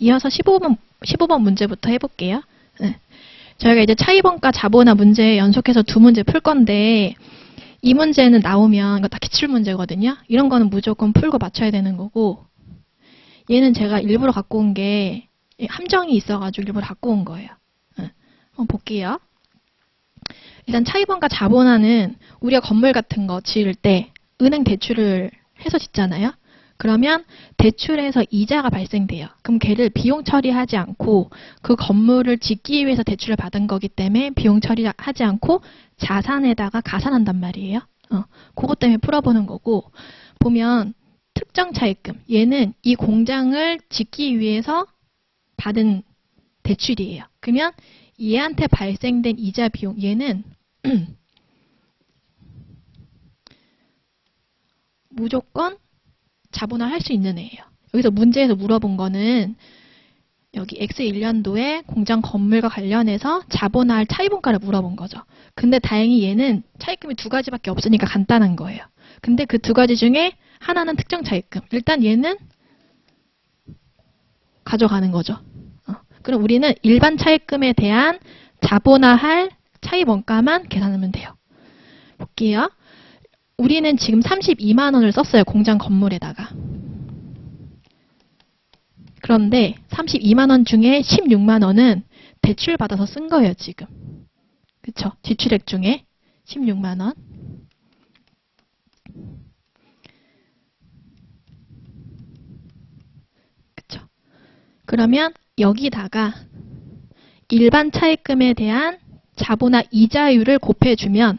이어서 15번 문제부터 해볼게요. 네. 저희가 이제 차이번가 자본화 문제 연속해서 두 문제 풀 건데 이 문제는 나오면 이거 다 기출문제거든요. 이런 거는 무조건 풀고 맞춰야 되는 거고 얘는 제가 일부러 갖고 온 게 함정이 있어가지고 일부러 갖고 온 거예요. 네. 한번 볼게요. 일단 차이번가 자본화는 우리가 건물 같은 거 지을 때 은행 대출을 해서 짓잖아요. 그러면 대출에서 이자가 발생돼요. 그럼 걔를 비용 처리하지 않고 그 건물을 짓기 위해서 대출을 받은 거기 때문에 비용 처리하지 않고 자산에다가 가산한단 말이에요. 그것 때문에 풀어보는 거고 보면 특정 차입금 얘는 이 공장을 짓기 위해서 받은 대출이에요. 그러면 얘한테 발생된 이자 비용 얘는 무조건 자본화 할 수 있는 애예요. 여기서 문제에서 물어본 거는 여기 X1년도에 공장 건물과 관련해서 자본화할 차이분가를 물어본 거죠. 근데 다행히 얘는 차입금이 두 가지밖에 없으니까 간단한 거예요. 근데 그 두 가지 중에 하나는 특정 차입금. 일단 얘는 가져가는 거죠. 그럼 우리는 일반 차입금에 대한 자본화할 차입원가만 계산하면 돼요. 볼게요. 우리는 지금 32만 원을 썼어요. 공장 건물에다가. 그런데 32만 원 중에 16만 원은 대출 받아서 쓴 거예요. 지금. 그쵸? 지출액 중에 16만 원. 그쵸? 그러면 여기다가 일반 차입금에 대한 자본화 이자율을 곱해주면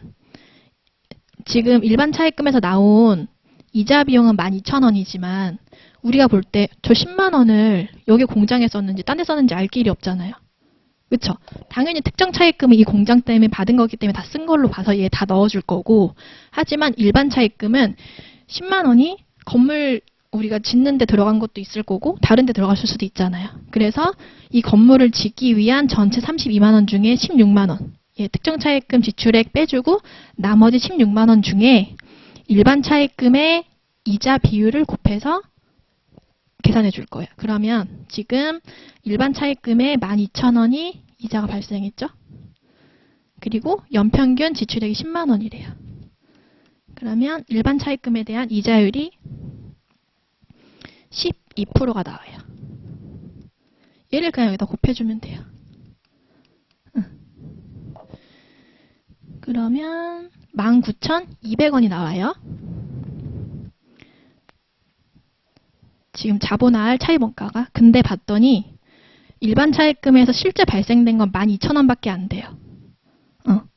지금 일반 차입금에서 나온 이자 비용은 12,000원이지만 우리가 볼 때 저 10만 원을 여기 공장에 썼는지 딴 데 썼는지 알 길이 없잖아요. 그쵸? 당연히 특정 차입금은 이 공장 때문에 받은 거기 때문에 다 쓴 걸로 봐서 얘 다 넣어줄 거고 하지만 일반 차입금은 10만 원이 건물 우리가 짓는 데 들어간 것도 있을 거고 다른 데 들어갔을 수도 있잖아요. 그래서 이 건물을 짓기 위한 전체 32만 원 중에 16만 원 예, 특정 차입금 지출액 빼주고 나머지 16만 원 중에 일반 차입금의 이자 비율을 곱해서 계산해 줄 거예요. 그러면 지금 일반 차입금에 12,000원이 이자가 발생했죠. 그리고 연평균 지출액이 10만 원이래요. 그러면 일반 차입금에 대한 이자율이 12%가 나와요. 얘를 그냥 여기다 곱해주면 돼요. 그러면 19,200원이 나와요. 지금 자본화할 차입원가가. 근데 봤더니 일반 차입금에서 실제 발생된 건 12,000원밖에 안 돼요.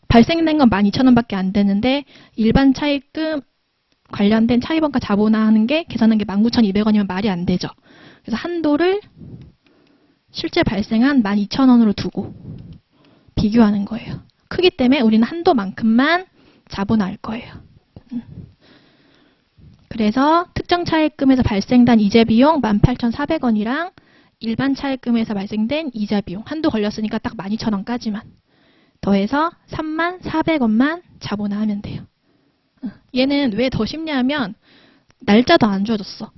발생된 건 12,000원밖에 안 되는데 일반 차입금 관련된 차입원가 자본화하는 게 계산한 게 19,200원이면 말이 안 되죠. 그래서 한도를 실제 발생한 12,000원으로 두고 비교하는 거예요. 크기 때문에 우리는 한도만큼만 자본화할 거예요. 그래서 특정 차입금에서 발생된 이자 비용 18,400원이랑 일반 차입금에서 발생된 이자 비용 한도 걸렸으니까 딱 12,000원까지만 더해서 34,400원만 자본화하면 돼요. 얘는 왜 더 쉽냐면 날짜도 안 주어졌어.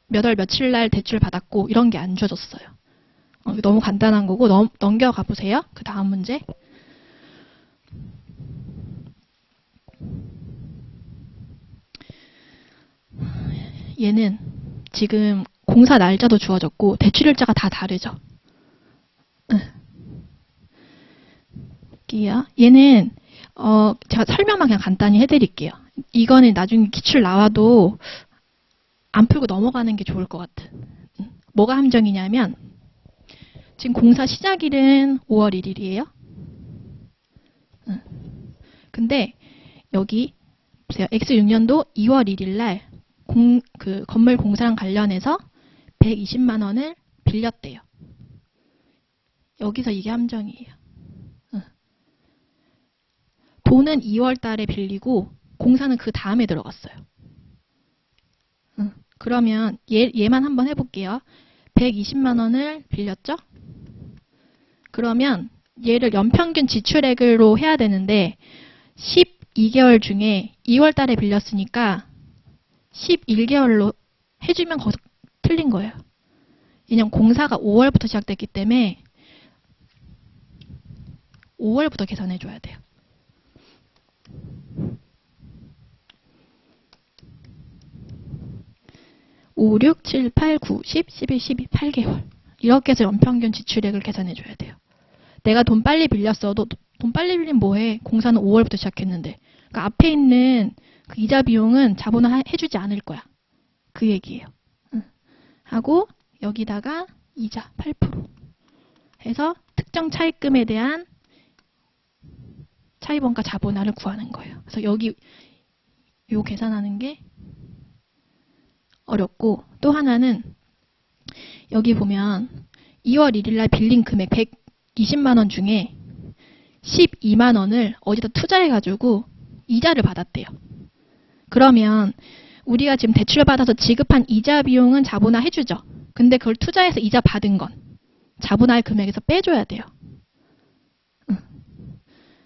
몇 월 며칠 날 대출 받았고 이런 게 안 주어졌어요. 너무 간단한 거고 넘겨가 보세요. 그 다음 문제. 얘는 지금 공사 날짜도 주어졌고 대출일자가 다 다르죠. 얘는 제가 설명만 그냥 간단히 해드릴게요. 이거는 나중에 기출 나와도 안 풀고 넘어가는 게 좋을 것 같아. 뭐가 함정이냐면 지금 공사 시작일은 5월 1일이에요. 근데 여기 보세요. X6년도 2월 1일 날 그 건물 공사랑 관련해서 120만 원을 빌렸대요. 여기서 이게 함정이에요. 돈은 2월 달에 빌리고 공사는 그 다음에 들어갔어요. 그러면 얘만 한번 해볼게요. 120만 원을 빌렸죠? 그러면 얘를 연평균 지출액으로 해야 되는데 12개월 중에 2월 달에 빌렸으니까 11개월로 해주면 거기서 틀린 거예요. 왜냐면 공사가 5월부터 시작됐기 때문에 5월부터 계산해 줘야 돼요. 5, 6, 7, 8, 9, 10, 11, 12, 8개월. 이렇게 해서 연평균 지출액을 계산해 줘야 돼요. 내가 돈 빨리 빌렸어도 돈 빨리 빌리면 뭐해? 공사는 5월부터 시작했는데. 그러니까 앞에 있는 그 이자 비용은 자본화 해주지 않을 거야. 그 얘기예요. 하고 여기다가 이자 8% 해서 특정 차입금에 대한 차입원가 자본화를 구하는 거예요. 그래서 여기 요 계산하는 게 어렵고, 또 하나는 여기 보면 2월 1일 날 빌린 금액 120만 원 중에 12만 원을 어디다 투자해가지고 이자를 받았대요. 그러면 우리가 지금 대출 받아서 지급한 이자 비용은 자본화 해주죠. 근데 그걸 투자해서 이자 받은 건 자본화의 금액에서 빼줘야 돼요.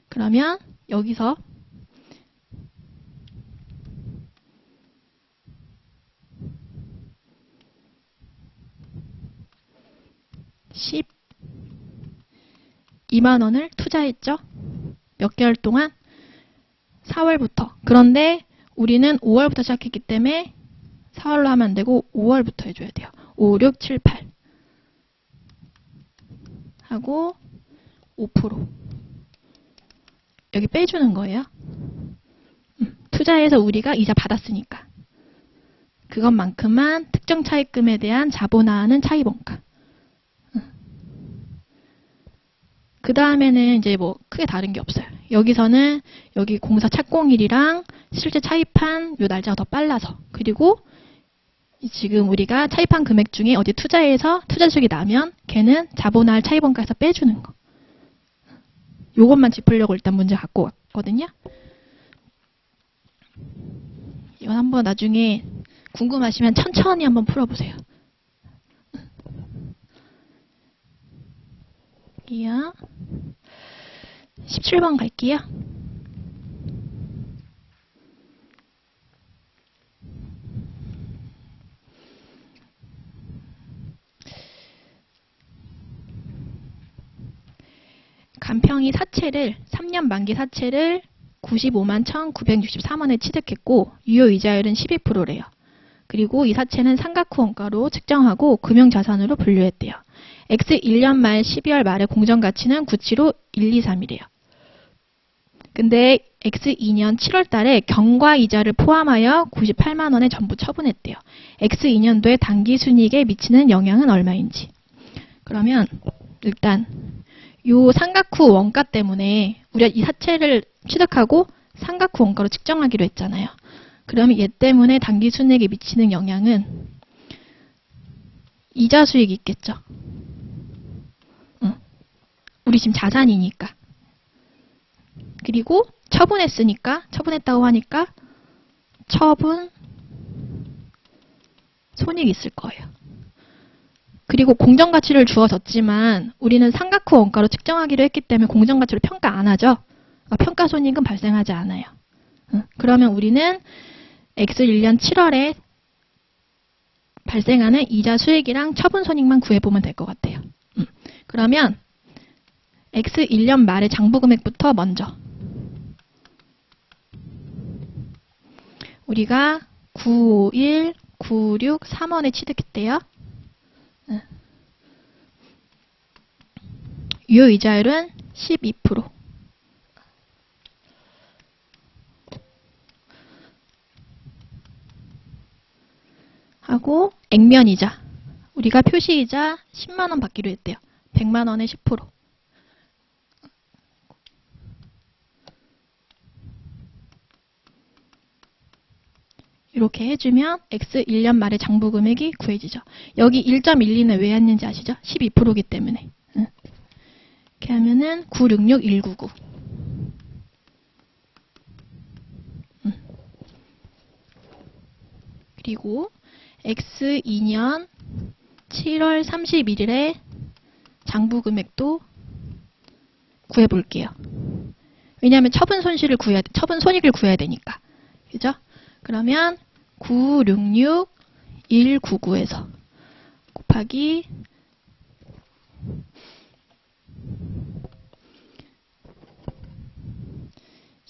그러면 여기서 12만 원을 투자했죠. 몇 개월 동안? 4월부터. 그런데 우리는 5월부터 시작했기 때문에 4월로 하면 안 되고 5월부터 해줘야 돼요. 5, 6, 7, 8 하고 5% 여기 빼주는 거예요. 투자해서 우리가 이자 받았으니까 그것만큼만 특정 차입금에 대한 자본화하는 차입원가. 그 다음에는 이제 뭐 크게 다른 게 없어요. 여기서는 여기 공사 착공일이랑 실제 차입한 요 날짜가 더 빨라서, 그리고 지금 우리가 차입한 금액 중에 어디 투자해서 투자 수익이 나면 걔는 자본화할 차입원가에서 빼주는 거. 요것만 짚으려고 일단 문제 갖고 왔거든요. 이건 한번 나중에 궁금하시면 천천히 한번 풀어보세요. 여기요. 17번 갈게요. 간평이 사채를 3년 만기 사채를 95만 1,963원에 취득했고 유효이자율은 12%래요. 그리고 이 사채는 상각 후 원가로 측정하고 금융자산으로 분류했대요. X 1년 말 12월 말에 공정가치는 97호 123이래요. 근데 X 2년 7월 달에 경과이자를 포함하여 98만 원에 전부 처분했대요. X 2년도에 당기순이익에 미치는 영향은 얼마인지. 그러면 일단 요 상각 후 원가 때문에 우리가 이 사채를 취득하고 상각 후 원가로 측정하기로 했잖아요. 그러면 얘 때문에 당기순이익에 미치는 영향은 이자 수익이 있겠죠. 우리 지금 자산이니까. 그리고 처분했으니까, 처분했다고 하니까 처분 손익이 있을 거예요. 그리고 공정가치를 주어졌지만 우리는 상각 후 원가로 측정하기로 했기 때문에 공정가치로 평가 안 하죠. 평가 손익은 발생하지 않아요. 그러면 우리는 X 1년 7월에 발생하는 이자 수익이랑 처분 손익만 구해보면 될 것 같아요. 그러면 X 1년 말의 장부금액부터 먼저 우리가 951, 96, 3원에 취득했대요. 유효이자율은 12%. 하고 액면이자 우리가 표시이자 10만 원 받기로 했대요. 100만 원에 10%. 이렇게 해주면 X 1년 말의 장부금액이 구해지죠. 여기 1.12는 왜 했는지 아시죠? 12%이기 때문에. 이렇게 하면은 966199. 그리고 X 2년 7월 31일에 장부금액도 구해볼게요. 왜냐하면 처분 손익을 구해야 되니까. 그죠? 그러면 966199에서 곱하기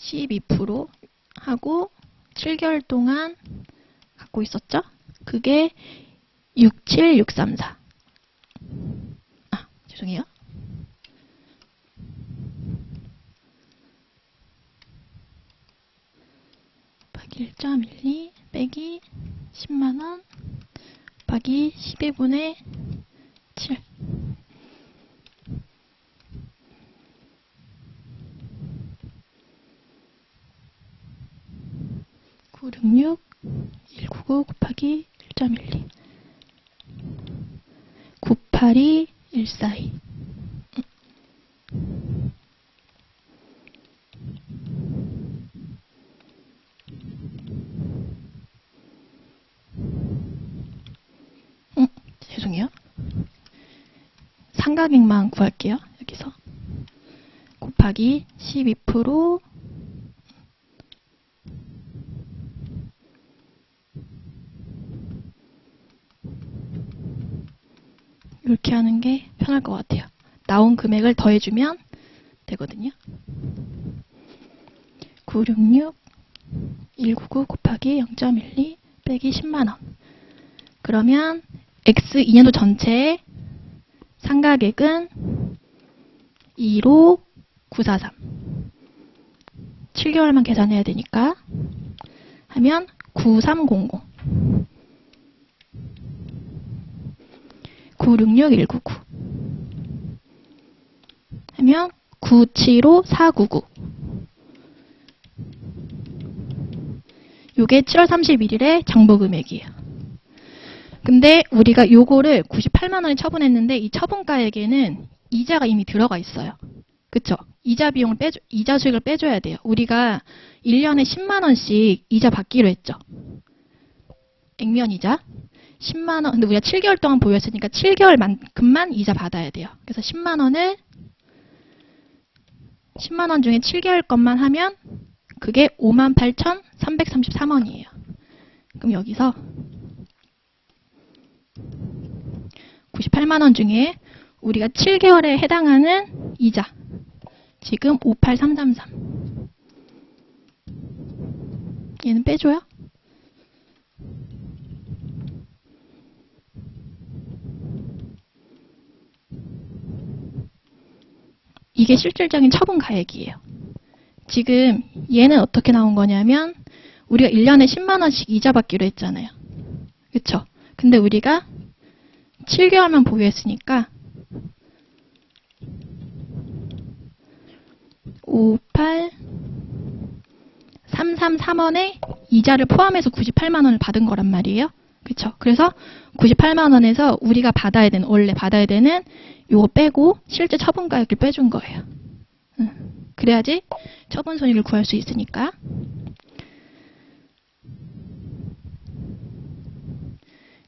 12% 하고 7개월 동안 갖고 있었죠? 그게 67634. 죄송해요. 곱하기 1.12 빼기 10만원 곱하기 12분의 7. 966 199 곱하기 1.12 982 142. 죄송해요. 삼각액만 구할게요. 여기서 곱하기 12% 이렇게 하는 게 편할 것 같아요. 나온 금액을 더해주면 되거든요. 966 199 곱하기 0.12 빼기 10만원. 그러면 X 2년도 전체의 상가액은 25943. 7개월만 계산해야 되니까 하면 9300 966199 하면 975499. 요게 7월 31일의 장부 금액이에요. 근데 우리가 요거를 98만원에 처분했는데 이 처분가액에는 이자가 이미 들어가 있어요. 그쵸? 이자 비용을 이자 수익을 빼줘야 돼요. 우리가 1년에 10만원씩 이자 받기로 했죠. 액면 이자 10만원. 근데 우리가 7개월 동안 보였으니까 7개월만큼만 이자 받아야 돼요. 그래서 10만원 중에 7개월 것만 하면 그게 58,333원이에요. 그럼 여기서 98만원 중에 우리가 7개월에 해당하는 이자 지금 58333. 얘는 빼줘요. 이게 실질적인 처분 가액이에요. 지금 얘는 어떻게 나온 거냐면 우리가 1년에 10만원씩 이자 받기로 했잖아요. 그쵸? 근데 우리가 7개월만 보유했으니까 58333원의 이자를 포함해서 98만원을 받은 거란 말이에요. 그쵸? 그래서 98만원에서 우리가 원래 받아야 되는 요거 빼고 실제 처분가액을 빼준 거예요. 그래야지 처분 손익을 구할 수 있으니까.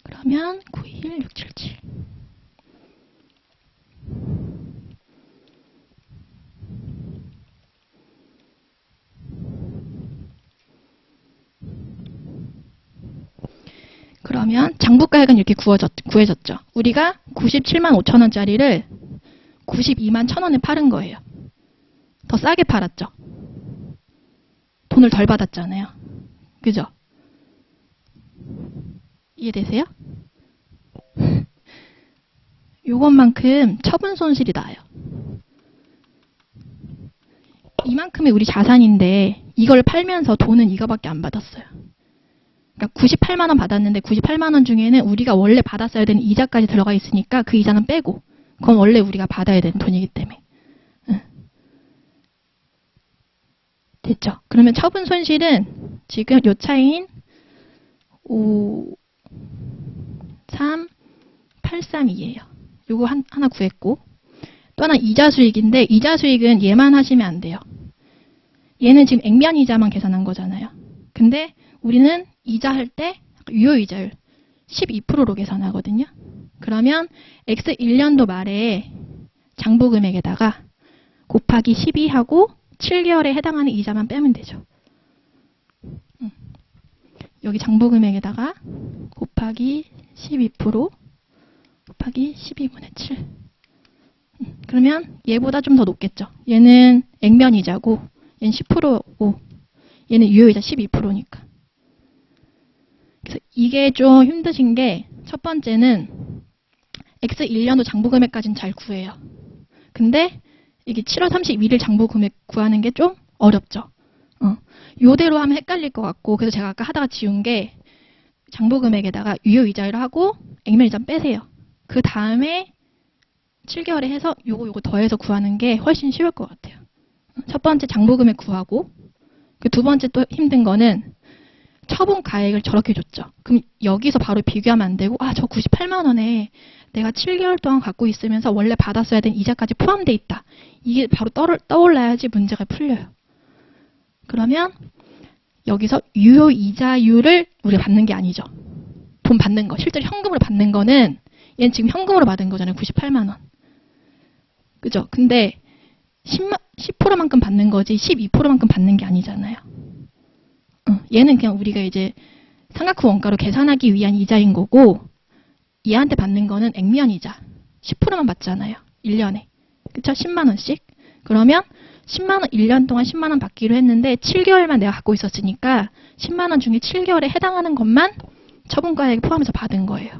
그러면 91677. 그러면 장부가액은 이렇게 구해졌죠. 우리가 97만 5천원짜리를 92만 1천원에 팔은 거예요. 더 싸게 팔았죠. 돈을 덜 받았잖아요. 그죠? 이해되세요? 요것만큼 처분 손실이 나요. 이만큼이 우리 자산인데 이걸 팔면서 돈은 이거밖에 안 받았어요. 그러니까 98만원 받았는데 98만원 중에는 우리가 원래 받았어야 되는 이자까지 들어가 있으니까 그 이자는 빼고 그건 원래 우리가 받아야 되는 돈이기 때문에. 됐죠? 그러면 처분 손실은 지금 요 차이인 53832예요. 요거 하나 구했고 또 하나 이자 수익인데 이자 수익은 얘만 하시면 안 돼요. 얘는 지금 액면 이자만 계산한 거잖아요. 근데 우리는 이자 할 때 유효이자율 12%로 계산하거든요. 그러면 X 1년도 말에 장부 금액에다가 곱하기 12하고 7개월에 해당하는 이자만 빼면 되죠. 여기 장부 금액에다가 곱하기 12% 곱하기 12분의 7. 그러면 얘보다 좀 더 높겠죠. 얘는 액면 이자고 얘는 10%고 얘는 유효이자 12%니까. 그래서 이게 좀 힘드신 게 첫 번째는 X 1년도 장부 금액까지는 잘 구해요. 근데 이게 7월 31일 장부 금액 구하는 게 좀 어렵죠. 요대로 하면 헷갈릴 것 같고, 그래서 제가 아까 하다가 지운 게 장부 금액에다가 유효이자를 하고 액면이자 빼세요. 그 다음에 7개월에 해서 요거 더해서 구하는 게 훨씬 쉬울 것 같아요. 첫 번째 장부 금액 구하고, 그 두 번째 또 힘든 거는 처분 가액을 저렇게 줬죠. 그럼 여기서 바로 비교하면 안 되고, 저 98만 원에 내가 7개월 동안 갖고 있으면서 원래 받았어야 된 이자까지 포함돼 있다. 이게 바로 떠올라야지 문제가 풀려요. 그러면 여기서 유효이자율을 우리가 받는 게 아니죠. 돈 받는 거, 실제로 현금으로 받는 거는 얘는 지금 현금으로 받은 거잖아요. 98만 원. 그죠? 근데 10%만큼 받는 거지 12%만큼 받는 게 아니잖아요. 얘는 그냥 우리가 이제 삼각후 원가로 계산하기 위한 이자인 거고, 얘한테 받는 거는 액면이자 10%만 받잖아요. 1년에. 그쵸? 10만 원씩. 그러면 10만 원 1년 동안 10만 원 받기로 했는데 7개월만 내가 갖고 있었으니까 10만 원 중에 7개월에 해당하는 것만 처분가액 포함해서 받은 거예요.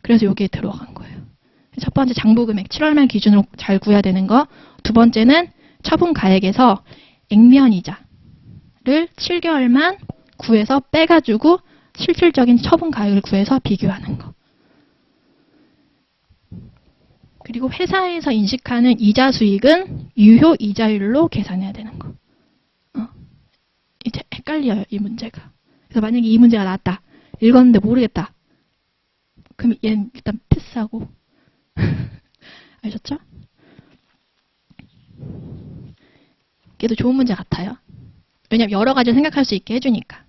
그래서 여기에 들어간 거예요. 첫 번째 장부 금액 7월 말 기준으로 잘 구해야 되는 거. 두 번째는 처분가액에서 액면이자를 7개월만 구해서 빼가지고 실질적인 처분가액을 구해서 비교하는 거. 그리고 회사에서 인식하는 이자 수익은 유효 이자율로 계산해야 되는 거. 이제 헷갈려요, 이 문제가. 그래서 만약에 이 문제가 나왔다. 읽었는데 모르겠다. 그럼 얘는 일단 패스하고. 아셨죠? 걔도 좋은 문제 같아요. 왜냐면 여러 가지를 생각할 수 있게 해주니까.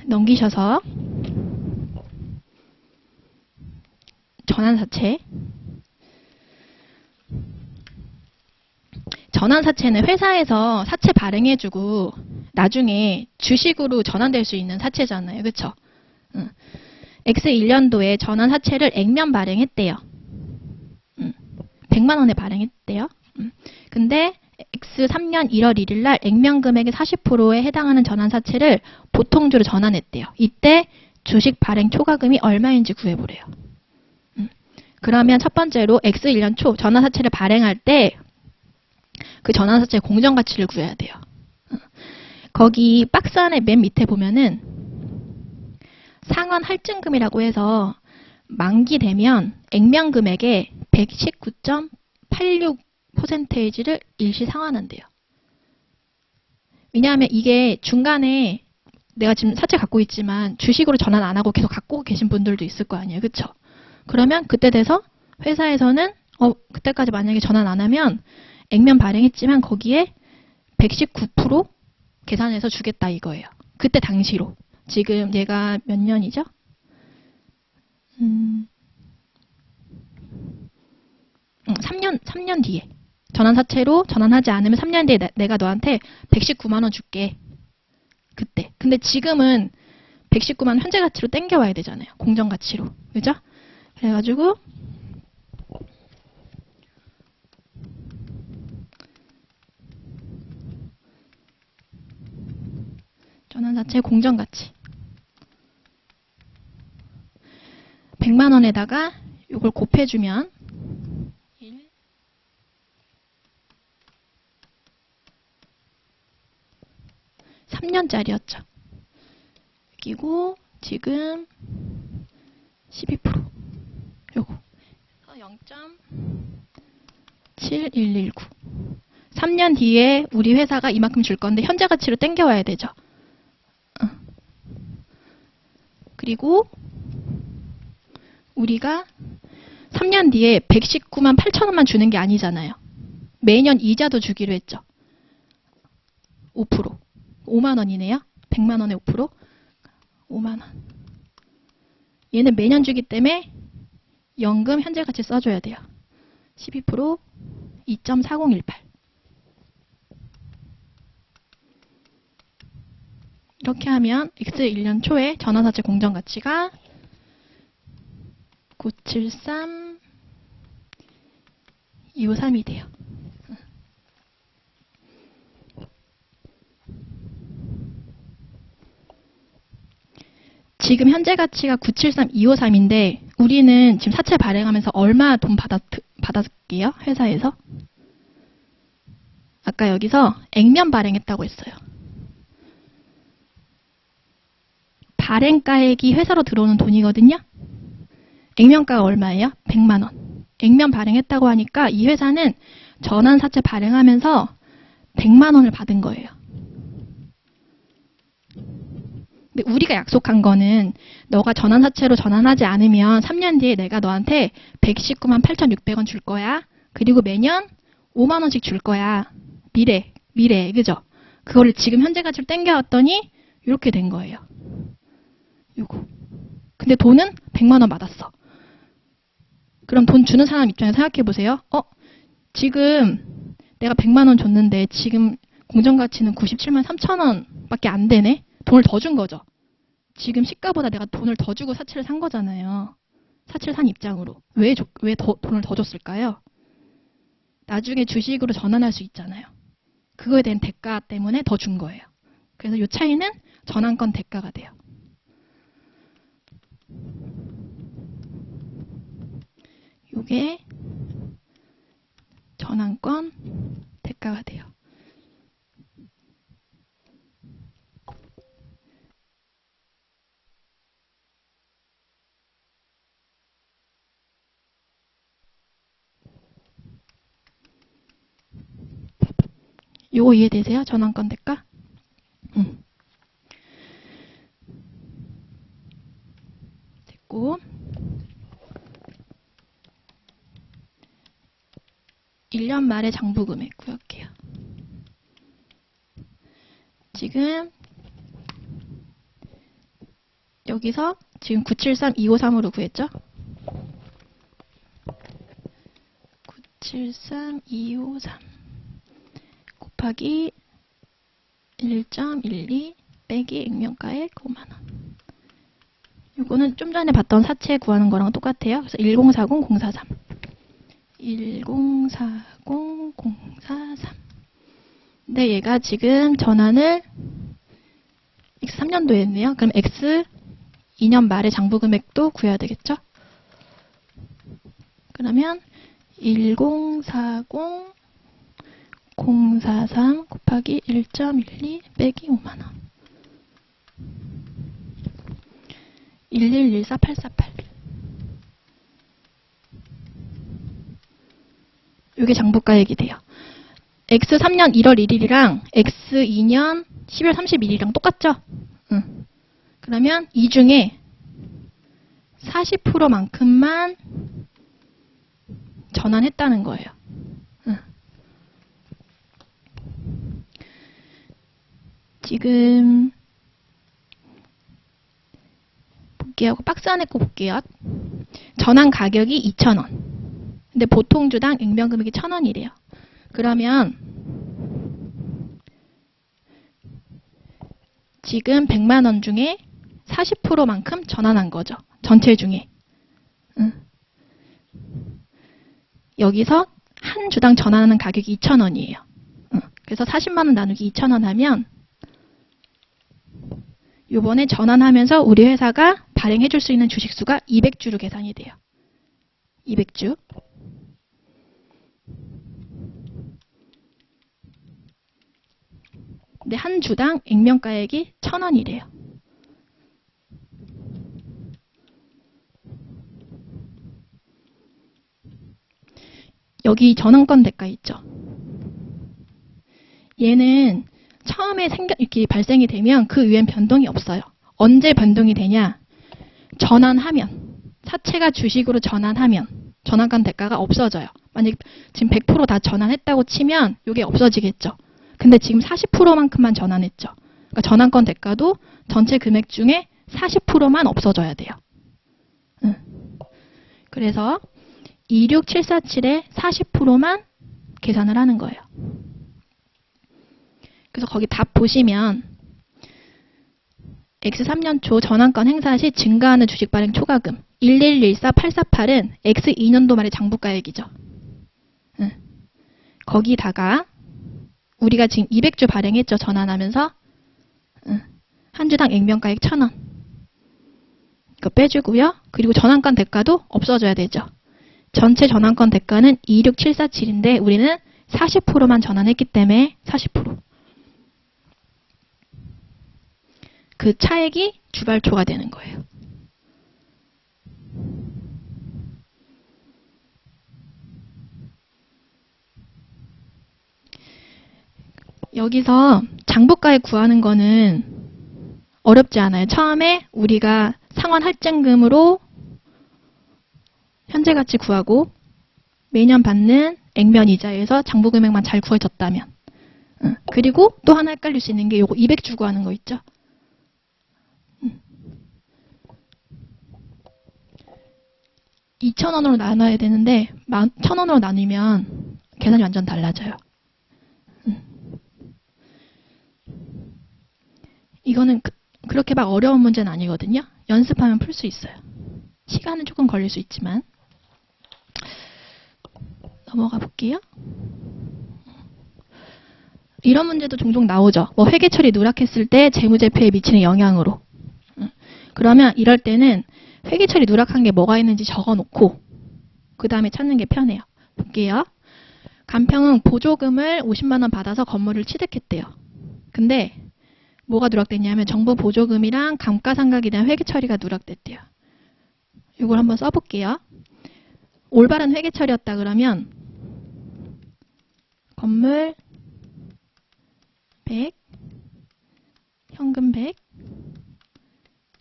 넘기셔서 전환사채. 전환사채는 회사에서 사채 발행해주고 나중에 주식으로 전환될 수 있는 사채잖아요. 그쵸? X 1년도에 전환사채를 액면 발행했대요. 100만 원에 발행했대요. 근데 X 3년 1월 1일 날 액면 금액의 40%에 해당하는 전환사채를 보통주로 전환했대요. 이때 주식 발행 초과금이 얼마인지 구해보래요. 그러면 첫 번째로 X 1년 초 전환사채를 발행할 때 그 전환사채 공정가치를 구해야 돼요. 거기 박스 안에 맨 밑에 보면은 상환 할증금이라고 해서 만기되면 액면 금액의 119.86%를 일시 상환한대요. 왜냐하면 이게 중간에 내가 지금 사채 갖고 있지만 주식으로 전환 안 하고 계속 갖고 계신 분들도 있을 거 아니에요. 그쵸? 그러면 그때 돼서 회사에서는 그때까지 만약에 전환 안 하면 액면 발행했지만 거기에 119% 계산해서 주겠다 이거예요. 그때 당시로. 지금 얘가 몇 년이죠? 3년 뒤에. 전환사채로 전환하지 않으면 3년 뒤에 내가 너한테 119만 원 줄게. 그때. 근데 지금은 119만 원 현재 가치로 땡겨와야 되잖아요. 공정가치로. 그죠? 그래가지고 전환사채 공정가치 100만 원에다가 이걸 곱해주면 3년짜리였죠. 여기고 지금 12% 요거 0.7119 3년 뒤에 우리 회사가 이만큼 줄 건데 현재 가치로 땡겨와야 되죠. 그리고 우리가 3년 뒤에 119만 8천 원만 주는 게 아니잖아요. 매년 이자도 주기로 했죠. 5%. 5만 원이네요. 100만 원에 5%. 5만 원. 얘는 매년 주기 때문에 연금 현재 가치 써줘야 돼요. 12% 2.4018. 이렇게 하면 X 1년 초에 전환사채 공정가치가 973-253이 돼요. 지금 현재 가치가 973253인데 우리는 지금 사채 발행하면서 얼마 돈 받았게요? 회사에서? 아까 여기서 액면 발행했다고 했어요. 발행가액이 회사로 들어오는 돈이거든요. 액면가가 얼마예요? 100만 원. 액면 발행했다고 하니까 이 회사는 전환사채 발행하면서 100만 원을 받은 거예요. 근데 우리가 약속한 거는 너가 전환사채로 전환하지 않으면 3년 뒤에 내가 너한테 119만 8,600원 줄 거야. 그리고 매년 5만 원씩 줄 거야. 미래, 그죠? 그거를 지금 현재 가치로 땡겨왔더니 이렇게 된 거예요. 요거. 근데 돈은 100만 원 받았어. 그럼 돈 주는 사람 입장에서 생각해 보세요. 지금 내가 100만 원 줬는데 지금 공정가치는 97만 3천 원밖에 안 되네? 돈을 더 준 거죠. 지금 시가보다 내가 돈을 더 주고 사채를 산 거잖아요. 사채를 산 입장으로. 왜 돈을 더 줬을까요? 나중에 주식으로 전환할 수 있잖아요. 그거에 대한 대가 때문에 더 준 거예요. 그래서 이 차이는 전환권 대가가 돼요. 요게 전환권 대가가 돼요. 요거 이해되세요? 전환권 대가? 됐고 1년 말에 장부금액 구할게요. 지금 여기서 지금 973253으로 구했죠? 973253 곱하기 1.12 빼기 액면가액 5만원. 이거는 좀 전에 봤던 사채 구하는 거랑 똑같아요. 그래서 1040043 1040043 근데 얘가 지금 전환을 X 3년도에 했네요. 그럼 X 2년 말에 장부금액도 구해야 되겠죠? 그러면 1040043 곱하기 1.12 빼기 5만원 1114848 이게 장부가액이 돼요. X 3년 1월 1일이랑 X 2년 12월 31일이랑 똑같죠? 그러면 이 중에 40%만큼만 전환했다는 거예요. 지금 볼게요. 박스 안에 거 볼게요. 전환 가격이 2,000원. 근데 보통 주당 액면 금액이 1,000원이래요. 그러면 지금 100만 원 중에 40%만큼 전환한 거죠. 전체 중에. 여기서 한 주당 전환하는 가격이 2,000원이에요. 그래서 40만 원 나누기 2,000원 하면 요번에 전환하면서 우리 회사가 발행해 줄 수 있는 주식 수가 200주로 계산이 돼요. 200주. 근데 한 주당 액면가액이 1,000원이래요. 여기 전환권 대가 있죠. 얘는 처음에 이렇게 발생이 되면 그 위엔 변동이 없어요. 언제 변동이 되냐? 전환하면, 사채가 주식으로 전환하면 전환권 대가가 없어져요. 만약 지금 100% 다 전환했다고 치면 이게 없어지겠죠. 근데 지금 40%만큼만 전환했죠. 그러니까 전환권 대가도 전체 금액 중에 40%만 없어져야 돼요. 그래서 26747의 40%만 계산을 하는 거예요. 그래서 거기 답 보시면 X 3년 초 전환권 행사 시 증가하는 주식 발행 초과금 1114848은 X 2년도 말의 장부가액이죠. 거기다가 우리가 지금 200주 발행했죠. 전환하면서 한 주당 액면가액 1,000원 이거 빼주고요. 그리고 전환권 대가도 없어져야 되죠. 전체 전환권 대가는 26747인데 우리는 40%만 전환했기 때문에 40%. 그 차액이 주발초가 되는 거예요. 여기서 장부가액 구하는 거는 어렵지 않아요. 처음에 우리가 상환 할증금으로 현재 가치 구하고 매년 받는 액면 이자에서 장부 금액만 잘 구해졌다면. 그리고 또 하나 헷갈릴 수 있는 게 요거 200 주고 하는 거 있죠. 2,000원으로 나눠야 되는데 1,000원으로 나누면 계산이 완전 달라져요. 이거는 그렇게 막 어려운 문제는 아니거든요. 연습하면 풀 수 있어요. 시간은 조금 걸릴 수 있지만. 넘어가 볼게요. 이런 문제도 종종 나오죠. 뭐 회계처리 누락했을 때 재무제표에 미치는 영향으로. 그러면 이럴 때는 회계처리 누락한 게 뭐가 있는지 적어놓고 그 다음에 찾는 게 편해요. 볼게요. 간평은 보조금을 50만 원 받아서 건물을 취득했대요. 근데 뭐가 누락됐냐면 정부 보조금이랑 감가상각에 대한 회계처리가 누락됐대요. 이걸 한번 써볼게요. 올바른 회계처리였다 그러면 건물 100, 현금 100,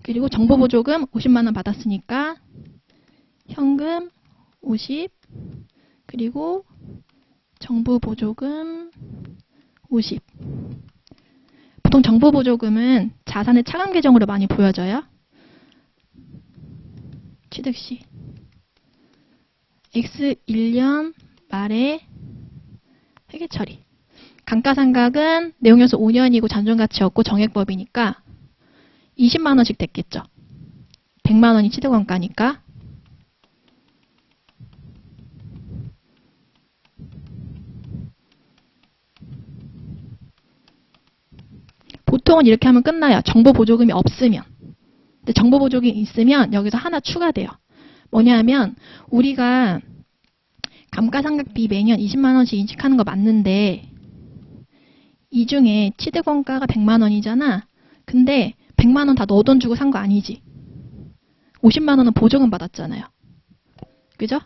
그리고 정부보조금 50만 원 받았으니까 현금 50, 그리고 정부보조금 50. 보통 정부보조금은 자산의 차감 계정으로 많이 보여져요. 취득시 X 1년 말에 회계처리. 감가상각은 내용연수 5년이고 잔존가치 없고 정액법이니까 20만 원씩 됐겠죠. 100만 원이 취득원가니까. 보통은 이렇게 하면 끝나요. 정보보조금이 없으면. 근데 정보보조금이 있으면 여기서 하나 추가돼요. 뭐냐 하면 우리가 감가상각비 매년 20만 원씩 인식하는 거 맞는데 이 중에 취득원가가 100만 원이잖아. 근데 100만 원 다 너 돈 주고 산 거 아니지. 50만 원은 보조금 받았잖아요. 그죠?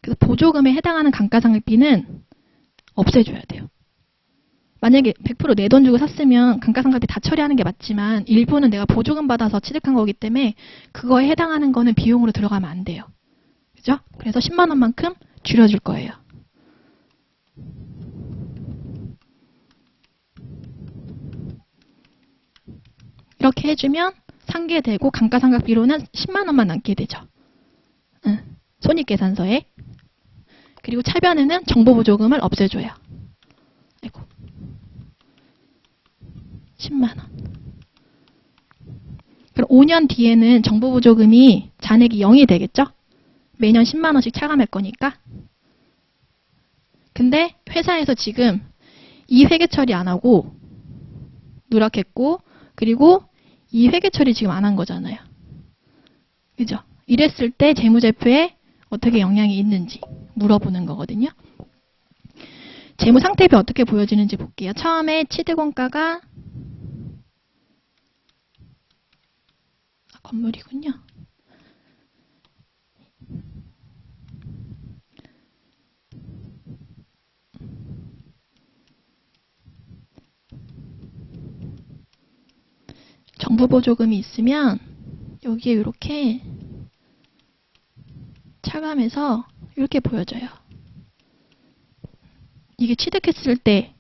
그래서 보조금에 해당하는 감가상각비는 없애줘야 돼요. 만약에 100% 내 돈 주고 샀으면 감가상각비 다 처리하는 게 맞지만 일부는 내가 보조금 받아서 취득한 거기 때문에 그거에 해당하는 거는 비용으로 들어가면 안 돼요. 그죠? 그래서 10만 원만큼 줄여줄 거예요. 이렇게 해주면 상계되고 감가상각비로는 10만 원만 남게 되죠. 손익계산서에. 그리고 차변에는 정보보조금을 없애줘요. 아이고. 10만 원. 그럼 5년 뒤에는 정보보조금이 잔액이 0이 되겠죠? 매년 10만 원씩 차감할 거니까. 근데 회사에서 지금 이 회계처리 안 하고 누락했고 그리고 이 회계처리 지금 안 한 거잖아요. 그죠? 이랬을 때 재무제표에 어떻게 영향이 있는지 물어보는 거거든요. 재무상태표 어떻게 보여지는지 볼게요. 처음에 취득원가가 건물이군요. 정부보조금이 있으면 여기에 이렇게 차감해서 이렇게 보여져요. 이게 취득했을 때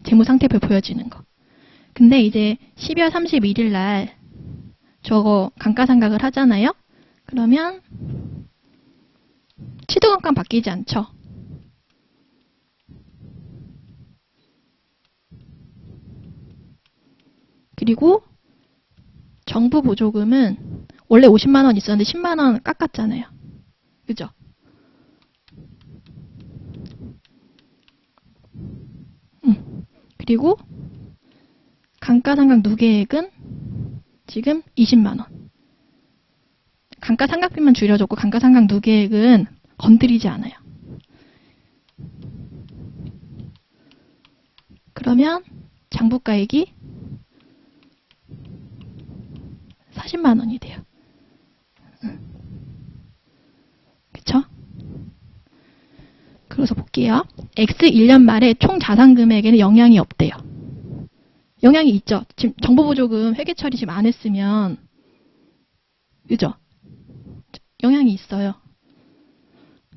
재무상태표 보여지는 거. 근데 이제 12월 31일 날 저거 감가상각을 하잖아요. 그러면 취득원가는 바뀌지 않죠. 그리고 정부 보조금은 원래 50만 원 있었는데 10만 원 깎았잖아요. 그죠? 그리고 감가상각 누계액은 지금 20만 원. 감가상각비만 줄여줬고 감가상각 누계액은 건드리지 않아요. 그러면 장부가액이 40만 원이 돼요. 그쵸? 그래서 볼게요. X 1년 말에 총 자산 금액에는 영향이 없대요. 영향이 있죠. 지금 정보보조금 회계 처리 지금 안 했으면, 그죠? 영향이 있어요.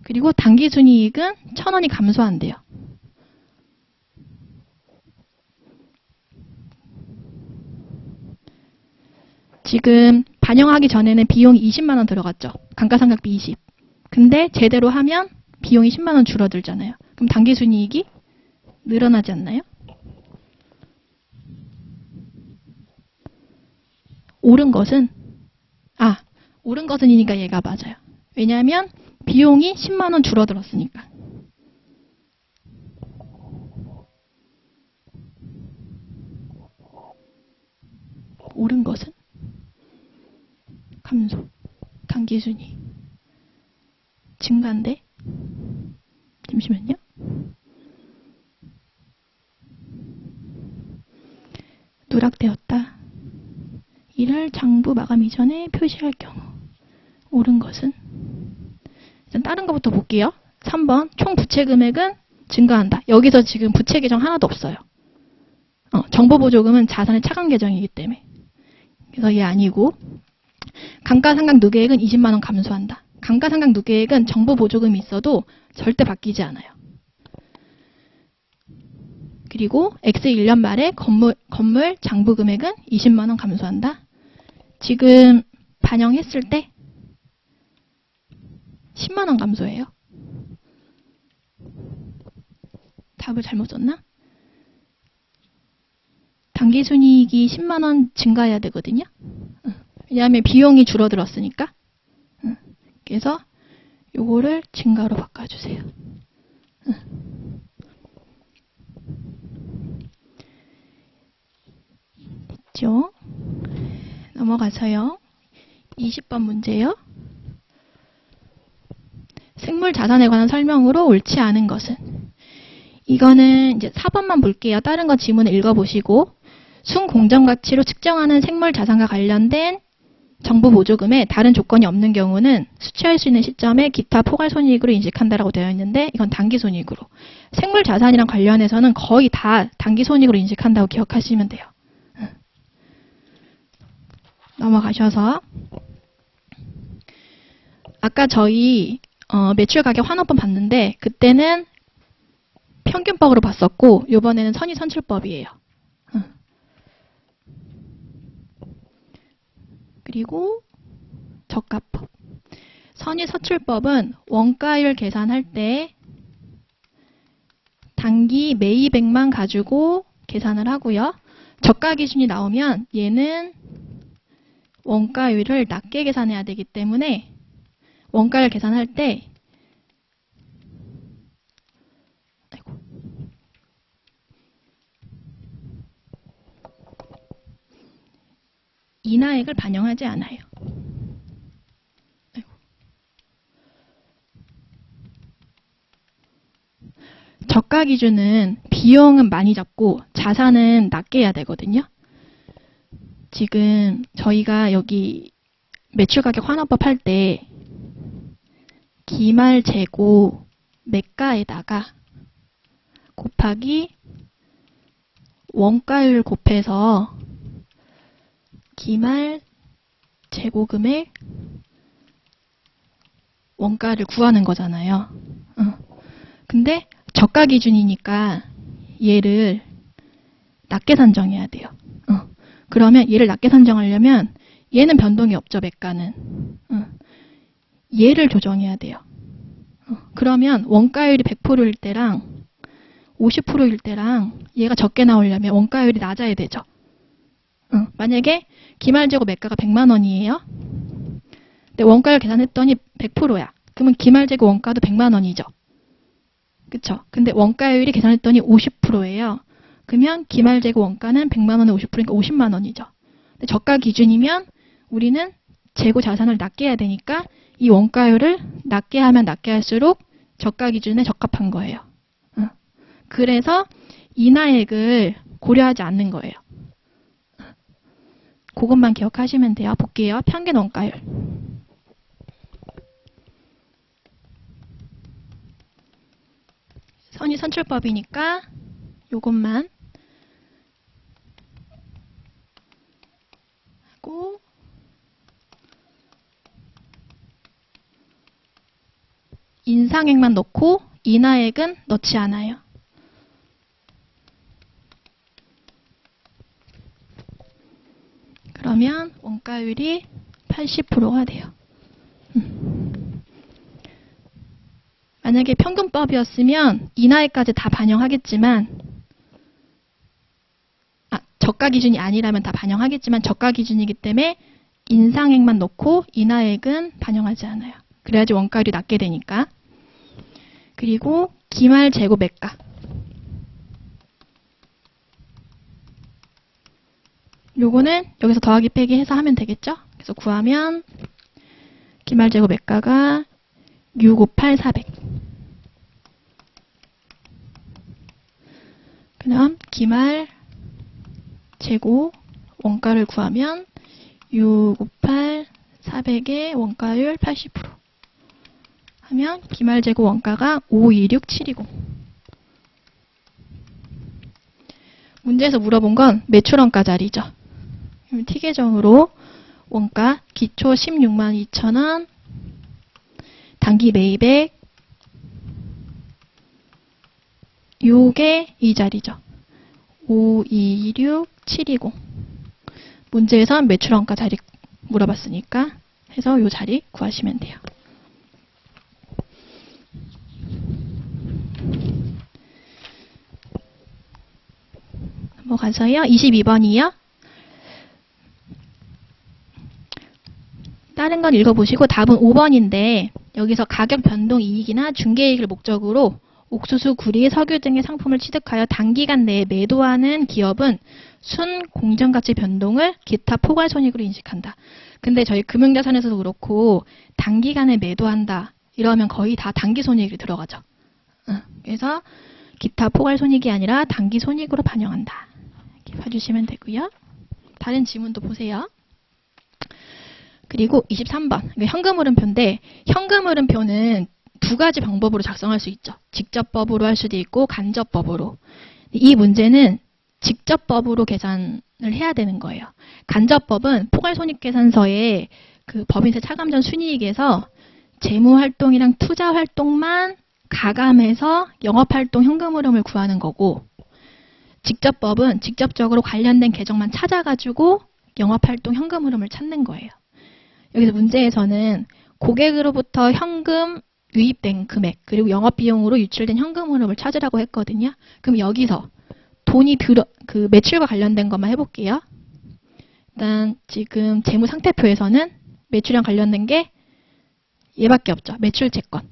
그리고 당기순이익은 1,000원이 감소한대요. 지금 반영하기 전에는 비용이 20만 원 들어갔죠. 감가상각비 20. 근데 제대로 하면 비용이 10만 원 줄어들잖아요. 그럼 당기순이익이 늘어나지 않나요? 옳은 것은이니까 얘가 맞아요. 왜냐하면 비용이 10만 원 줄어들었으니까. 옳은 것은 감소, 당기순이 증가인데 잠시만요. 누락되었다. 이를 장부 마감 이전에 표시할 경우 옳은 것은 일단 다른 것부터 볼게요. 3번 총 부채 금액은 증가한다. 여기서 지금 부채 계정 하나도 없어요. 정보보조금은 자산의 차감 계정이기 때문에 그래서 얘 아니고 감가상각 누계액은 20만 원 감소한다. 감가상각 누계액은 정보보조금이 있어도 절대 바뀌지 않아요. 그리고 X 1년 말에 건물 장부 금액은 20만 원 감소한다. 지금 반영했을 때 10만 원 감소해요. 답을 잘못 썼나? 당기순이익이 10만 원 증가해야 되거든요. 왜냐하면 비용이 줄어들었으니까. 그래서 요거를 증가로 바꿔주세요. 됐죠? 넘어가서요. 20번 문제요. 생물 자산에 관한 설명으로 옳지 않은 것은? 이거는 이제 4번만 볼게요. 다른 거 지문을 읽어보시고 순공정 가치로 측정하는 생물 자산과 관련된 정부 보조금에 다른 조건이 없는 경우는 수취할 수 있는 시점에 기타 포괄 손익으로 인식한다라고 되어 있는데 이건 단기 손익으로. 생물 자산이랑 관련해서는 거의 다 단기 손익으로 인식한다고 기억하시면 돼요. 넘어가셔서 아까 저희 매출 가격 환원법 봤는데 그때는 평균법으로 봤었고 이번에는 선의선출법이에요. 그리고 저가법. 선의선출법은 원가율 계산할 때 단기 매입액만 가지고 계산을 하고요. 저가 기준이 나오면 얘는 원가율을 낮게 계산해야 되기 때문에 원가율 계산할 때 인하액을 반영하지 않아요. 저가 기준은 비용은 많이 잡고 자산은 낮게 해야 되거든요. 지금 저희가 여기 매출가격 환원법 할 때 기말 재고 매가에다가 곱하기 원가율 곱해서 기말 재고금액 원가를 구하는 거잖아요. 근데 저가 기준이니까 얘를 낮게 산정해야 돼요. 그러면 얘를 낮게 산정하려면 얘는 변동이 없죠, 매가는. 얘를 조정해야 돼요. 그러면 원가율이 100%일 때랑 50%일 때랑 얘가 적게 나오려면 원가율이 낮아야 되죠. 만약에 기말재고 매가가 100만 원이에요. 근데 원가율 계산했더니 100%야. 그러면 기말재고 원가도 100만 원이죠. 그쵸? 근데 원가율이 계산했더니 50%예요. 그러면 기말재고 원가는 100만 원에 50%니까 50만 원이죠. 근데 저가 기준이면 우리는 재고 자산을 낮게 해야 되니까 이 원가율을 낮게 하면 낮게 할수록 저가 기준에 적합한 거예요. 그래서 인하액을 고려하지 않는 거예요. 그것만 기억하시면 돼요. 볼게요. 평균 원가율. 선의 선출법이니까 요것만 하고 인상액만 넣고 인하액은 넣지 않아요. 그러면 원가율이 80%가 돼요. 만약에 평균법이었으면 인하액까지 다 반영하겠지만 저가 기준이 아니라면 다 반영하겠지만 저가 기준이기 때문에 인상액만 넣고 인하액은 반영하지 않아요. 그래야지 원가율이 낮게 되니까. 그리고 기말 재고 매가. 요거는 여기서 더하기 빼기 해서 하면 되겠죠? 그래서 구하면 기말 재고 매가가 658400. 그다음 기말 재고 원가를 구하면 658400의 원가율 80% 하면 기말 재고 원가가 526720. 문제에서 물어본 건 매출원가 자리죠. T계정으로 원가 기초 16만 2천원, 단기 매입액, 요게 이 자리죠. 526720. 문제에선 매출원가 자리 물어봤으니까 해서 요 자리 구하시면 돼요. 넘어가서요. 22번이요. 다른 건 읽어보시고 답은 5번인데 여기서 가격 변동 이익이나 중개이익을 목적으로 옥수수, 구리, 석유 등의 상품을 취득하여 단기간 내에 매도하는 기업은 순 공정가치 변동을 기타 포괄손익으로 인식한다. 근데 저희 금융자산에서도 그렇고 단기간에 매도한다 이러면 거의 다 단기손익이 들어가죠. 그래서 기타 포괄손익이 아니라 단기손익으로 반영한다. 이렇게 봐주시면 되고요. 다른 지문도 보세요. 그리고 23번 현금흐름표인데 현금흐름표는 두 가지 방법으로 작성할 수 있죠. 직접법으로 할 수도 있고 간접법으로. 이 문제는 직접법으로 계산을 해야 되는 거예요. 간접법은 포괄손익계산서에 그 법인세 차감전 순이익에서 재무활동이랑 투자활동만 가감해서 영업활동 현금흐름을 구하는 거고 직접법은 직접적으로 관련된 계정만 찾아가지고 영업활동 현금흐름을 찾는 거예요. 여기서 문제에서는 고객으로부터 현금 유입된 금액 그리고 영업비용으로 유출된 현금 흐름을 찾으라고 했거든요. 그럼 여기서 돈이 그 매출과 관련된 것만 해볼게요. 일단 지금 재무상태표에서는 매출이랑 관련된 게 얘밖에 없죠. 매출채권.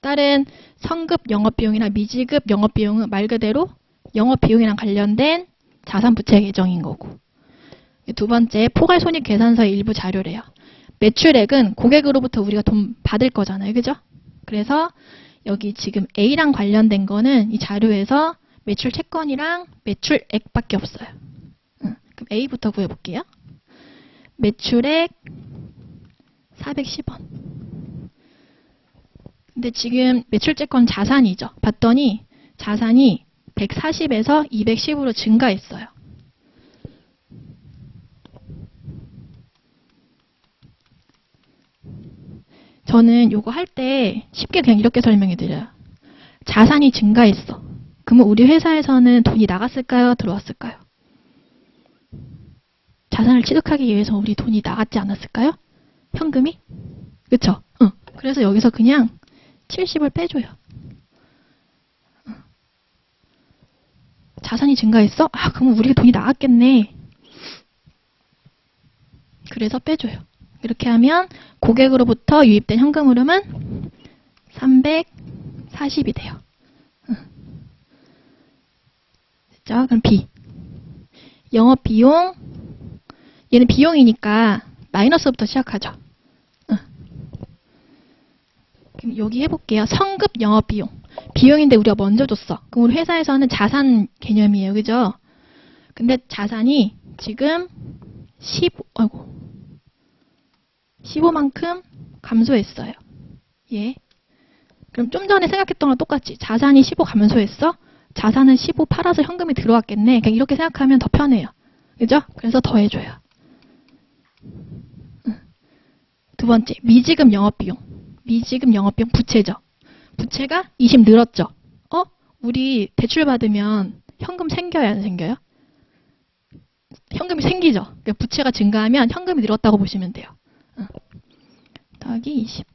다른 성급 영업비용이나 미지급 영업비용은 말 그대로 영업비용이랑 관련된 자산부채 계정인 거고. 두 번째 포괄손익계산서의 일부 자료래요. 매출액은 고객으로부터 우리가 돈 받을 거잖아요. 그죠? 그래서 여기 지금 A랑 관련된 거는 이 자료에서 매출 채권이랑 매출액밖에 없어요. 그럼 A부터 구해볼게요. 매출액 410원. 근데 지금 매출 채권 자산이죠. 봤더니 자산이 140에서 210으로 증가했어요. 저는 요거 할 때 쉽게 그냥 이렇게 설명해 드려요. 자산이 증가했어. 그러면 우리 회사에서는 돈이 나갔을까요? 들어왔을까요? 자산을 취득하기 위해서 우리 돈이 나갔지 않았을까요? 현금이? 그쵸? 그래서 여기서 그냥 70을 빼줘요. 자산이 증가했어? 그러면 우리가 돈이 나갔겠네. 그래서 빼줘요. 이렇게 하면 고객으로부터 유입된 현금 흐름은 340이 돼요. 자, 그럼 B. 영업비용. 얘는 비용이니까 마이너스부터 시작하죠. 그럼 여기 해볼게요. 성급 영업비용. 비용인데 우리가 먼저 줬어. 그럼 우리 회사에서는 자산 개념이에요. 그죠? 근데 자산이 지금 15만큼 감소했어요. 예. 그럼 좀 전에 생각했던 거랑 똑같지. 자산이 15 감소했어? 자산은 15 팔아서 현금이 들어왔겠네. 그냥 이렇게 생각하면 더 편해요. 그죠? 그래서 더해줘요. 두 번째, 미지급 영업비용. 미지급 영업비용 부채죠. 부채가 20 늘었죠. 우리 대출 받으면 현금 생겨야 안 생겨요? 현금이 생기죠. 그러니까 부채가 증가하면 현금이 늘었다고 보시면 돼요. 더하기 20.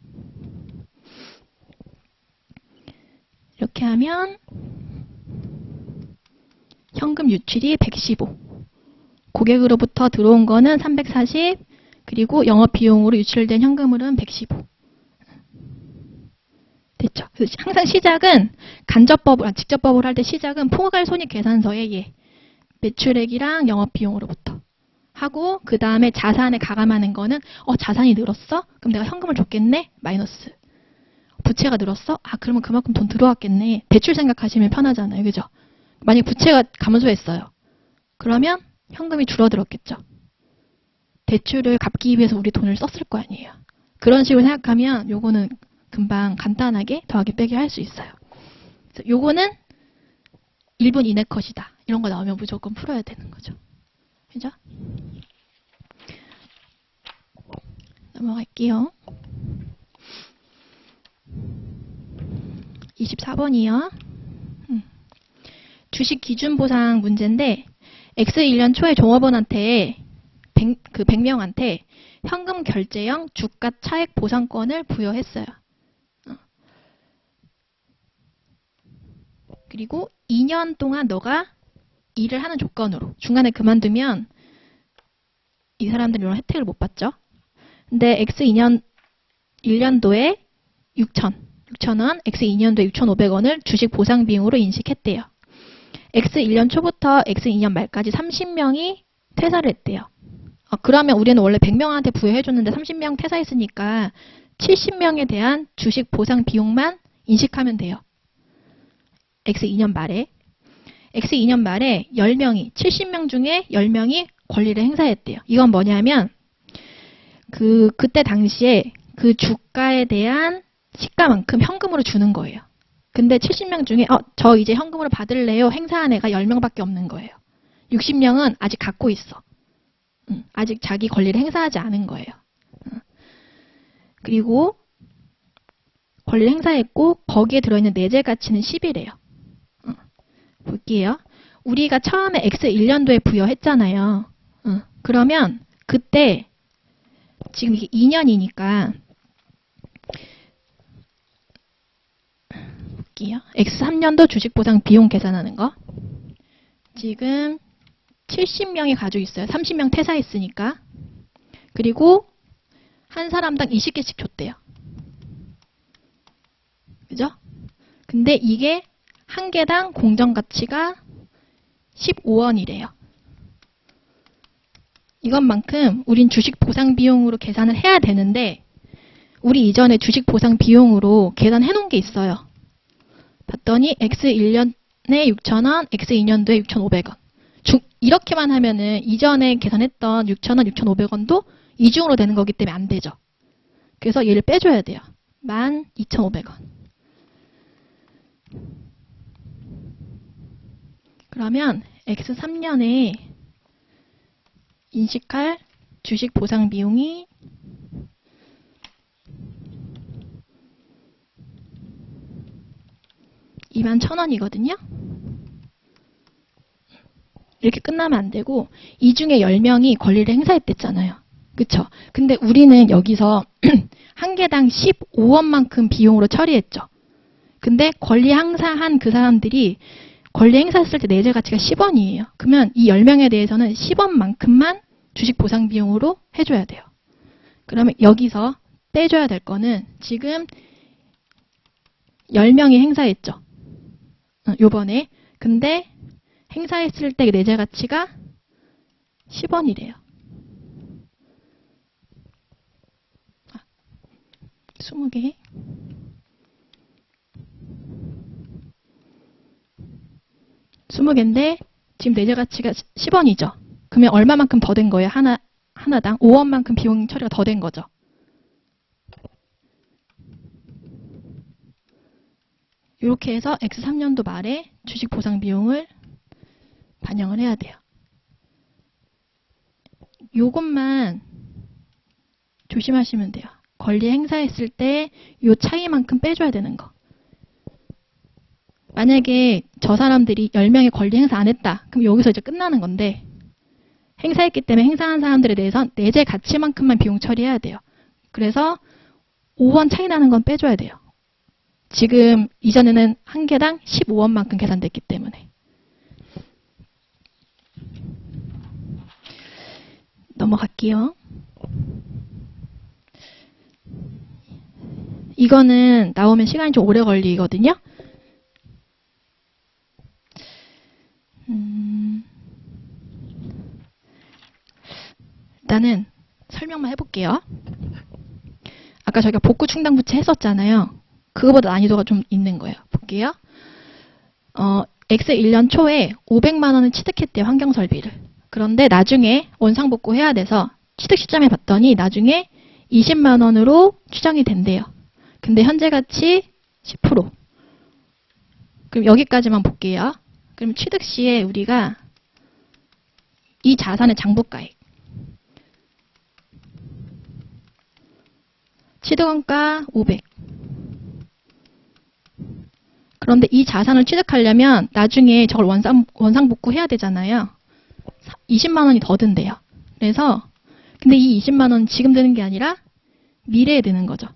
이렇게 하면 현금 유출이 115. 고객으로부터 들어온 거는 340. 그리고 영업비용으로 유출된 현금으로는 115. 됐죠? 그래서 항상 시작은 직접법을 할 때 시작은 포괄손익계산서에 매출액이랑 영업비용으로부터 하고 그 다음에 자산에 가감하는 거는 자산이 늘었어? 그럼 내가 현금을 줬겠네? 마이너스. 부채가 늘었어? 그러면 그만큼 돈 들어왔겠네. 대출 생각하시면 편하잖아요. 그죠? 만약 부채가 감소했어요. 그러면 현금이 줄어들었겠죠. 대출을 갚기 위해서 우리 돈을 썼을 거 아니에요. 그런 식으로 생각하면 요거는 금방 간단하게 더하기 빼기 할 수 있어요. 그래서 요거는 1분 이내 컷이다. 이런 거 나오면 무조건 풀어야 되는 거죠. 그죠? 넘어갈게요. 24번이요. 주식 기준 보상 문제인데 X1년 초에 종업원한테 100명한테 현금 결제형 주가 차액 보상권을 부여했어요. 그리고 2년 동안 너가 일을 하는 조건으로 중간에 그만두면 이 사람들은 이런 혜택을 못 받죠. 근데 X2년 1년도에 6,000원, X2년도에 6,500원을 주식 보상 비용으로 인식했대요. X1년 초부터 X2년 말까지 30명이 퇴사를 했대요. 그러면 우리는 원래 100명한테 부여해줬는데 30명 퇴사했으니까 70명에 대한 주식 보상 비용만 인식하면 돼요. X2년 말에 10명이 70명 중에 10명이 권리를 행사했대요. 이건 뭐냐면 그때 당시에 그 주가에 대한 시가만큼 현금으로 주는 거예요. 근데 70명 중에 저 이제 현금으로 받을래요 행사한 애가 10명밖에 없는 거예요. 60명은 아직 갖고 있어. 아직 자기 권리를 행사하지 않은 거예요. 그리고 권리를 행사했고 거기에 들어있는 내재 가치는 10이래요. 볼게요. 우리가 처음에 X1년도에 부여했잖아요. 그러면 그때 지금 이게 2년이니까 볼게요. X3년도 주식보상 비용 계산하는 거. 지금 70명이 가지고 있어요. 30명 퇴사했으니까. 그리고 한 사람당 20개씩 줬대요. 그죠? 근데 이게 한 개당 공정가치가 15원이래요. 이것만큼 우린 주식 보상 비용으로 계산을 해야 되는데 우리 이전에 주식 보상 비용으로 계산해 놓은 게 있어요. 봤더니 X1년에 6,000원, X2년도에 6,500원. 이렇게만 하면은 이전에 계산했던 6,000원, 6,500원도 이중으로 되는 거기 때문에 안 되죠. 그래서 얘를 빼줘야 돼요. 12,500원. 그러면 X3년에 인식할 주식 보상 비용이 21,000원이거든요. 이렇게 끝나면 안 되고 이 중에 10명이 권리를 행사했댔잖아요. 그쵸? 근데 우리는 여기서 한 개당 15원만큼 비용으로 처리했죠. 근데 권리 행사한 그 사람들이 권리 행사했을 때 내재 가치가 10원이에요. 그러면 이 10명에 대해서는 10원만큼만 주식 보상 비용으로 해줘야 돼요. 그러면 여기서 떼줘야 될 거는 지금 10명이 행사했죠. 요번에. 근데 행사했을 때 내재 가치가 10원이래요. 20개. 20개인데 지금 내재 가치가 10원이죠. 그러면 얼마만큼 더 된 거예요? 하나당 5원만큼 비용 처리가 더 된 거죠. 이렇게 해서 X3년도 말에 주식 보상 비용을 반영을 해야 돼요. 요것만 조심하시면 돼요. 권리 행사했을 때 요 차이만큼 빼줘야 되는 거. 만약에 저 사람들이 10명의 권리 행사 안 했다. 그럼 여기서 이제 끝나는 건데 행사했기 때문에 행사한 사람들에 대해선 내재 가치만큼만 비용 처리해야 돼요. 그래서 5원 차이 나는 건 빼줘야 돼요. 지금 이전에는 한 개당 15원만큼 계산됐기 때문에. 넘어갈게요. 이거는 나오면 시간이 좀 오래 걸리거든요. 일단은 설명만 해볼게요. 아까 저희가 복구 충당 부채 했었잖아요. 그거보다 난이도가 좀 있는 거예요. 볼게요. X 1년 초에 500만 원을 취득했대요. 환경설비를. 그런데 나중에 원상복구 해야 돼서 취득 시점에 봤더니 나중에 20만 원으로 추정이 된대요. 근데 현재 가치 10%. 그럼 여기까지만 볼게요. 그럼 취득 시에 우리가 이 자산의 장부가액. 취득원가 500. 그런데 이 자산을 취득하려면 나중에 저걸 원상복구 해야 되잖아요. 20만 원이 더 든대요. 그래서 근데 이 20만 원은 지금 드는 게 아니라 미래에 드는 거죠.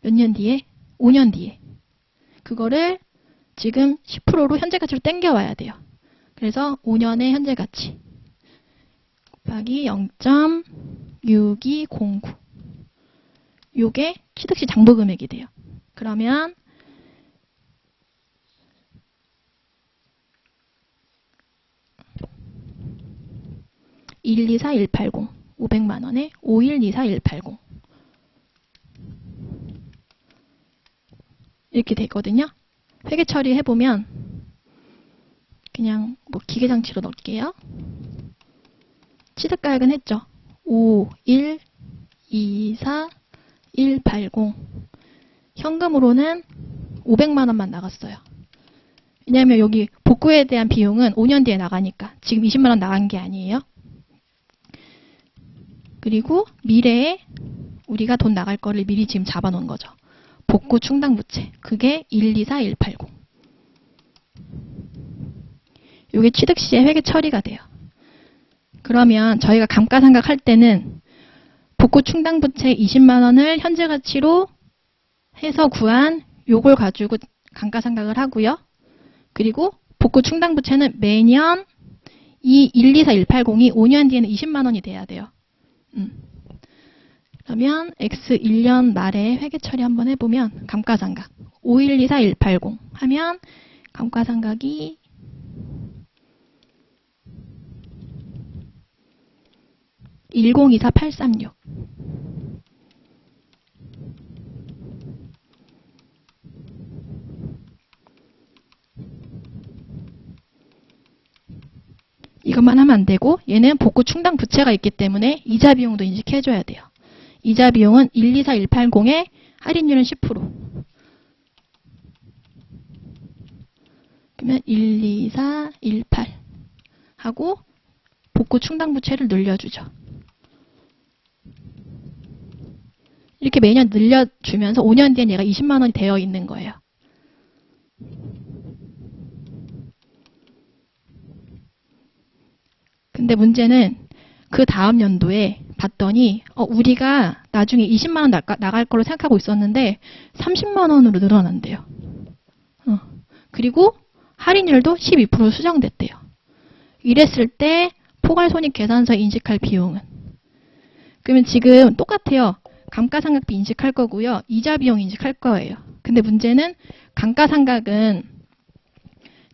몇 년 뒤에? 5년 뒤에. 그거를 지금 10%로 현재 가치로 땡겨와야 돼요. 그래서 5년의 현재 가치 곱하기 0.6209. 요게 취득시 장부 금액이 돼요. 그러면 124180 500만 원에 5124,180 이렇게 되거든요. 회계 처리해보면 그냥 뭐 기계장치로 넣을게요. 취득가액은 했죠. 5124,180 현금으로는 500만 원만 나갔어요. 왜냐하면 여기 복구에 대한 비용은 5년 뒤에 나가니까 지금 20만 원 나간 게 아니에요. 그리고 미래에 우리가 돈 나갈 거를 미리 지금 잡아놓은 거죠. 복구 충당 부채. 그게 124180. 이게 취득 시에 회계 처리가 돼요. 그러면 저희가 감가상각 할 때는 복구 충당 부채 20만 원을 현재 가치로 해서 구한 요걸 가지고 감가상각을 하고요. 그리고 복구 충당 부채는 매년 이 124180이 5년 뒤에는 20만 원이 돼야 돼요. 그러면 X 1년 말에 회계 처리 한번 해보면 감가상각 5124,180 하면 감가상각이 1024,836 이것만 하면 안 되고 얘는 복구 충당 부채가 있기 때문에 이자 비용도 인식해줘야 돼요. 이자 비용은 124180에 할인율은 10%. 그러면 12418 하고 복구 충당 부채를 늘려주죠. 이렇게 매년 늘려주면서 5년 뒤엔 얘가 20만 원이 되어 있는 거예요. 근데 문제는 그 다음 연도에 봤더니 우리가 나중에 20만 원 나갈 거로 생각하고 있었는데 30만 원으로 늘어난대요. 그리고 할인율도 12% 수정됐대요. 이랬을 때 포괄손익계산서에 인식할 비용은 그러면 지금 똑같아요. 감가상각비 인식할 거고요. 이자 비용 인식할 거예요. 근데 문제는 감가상각은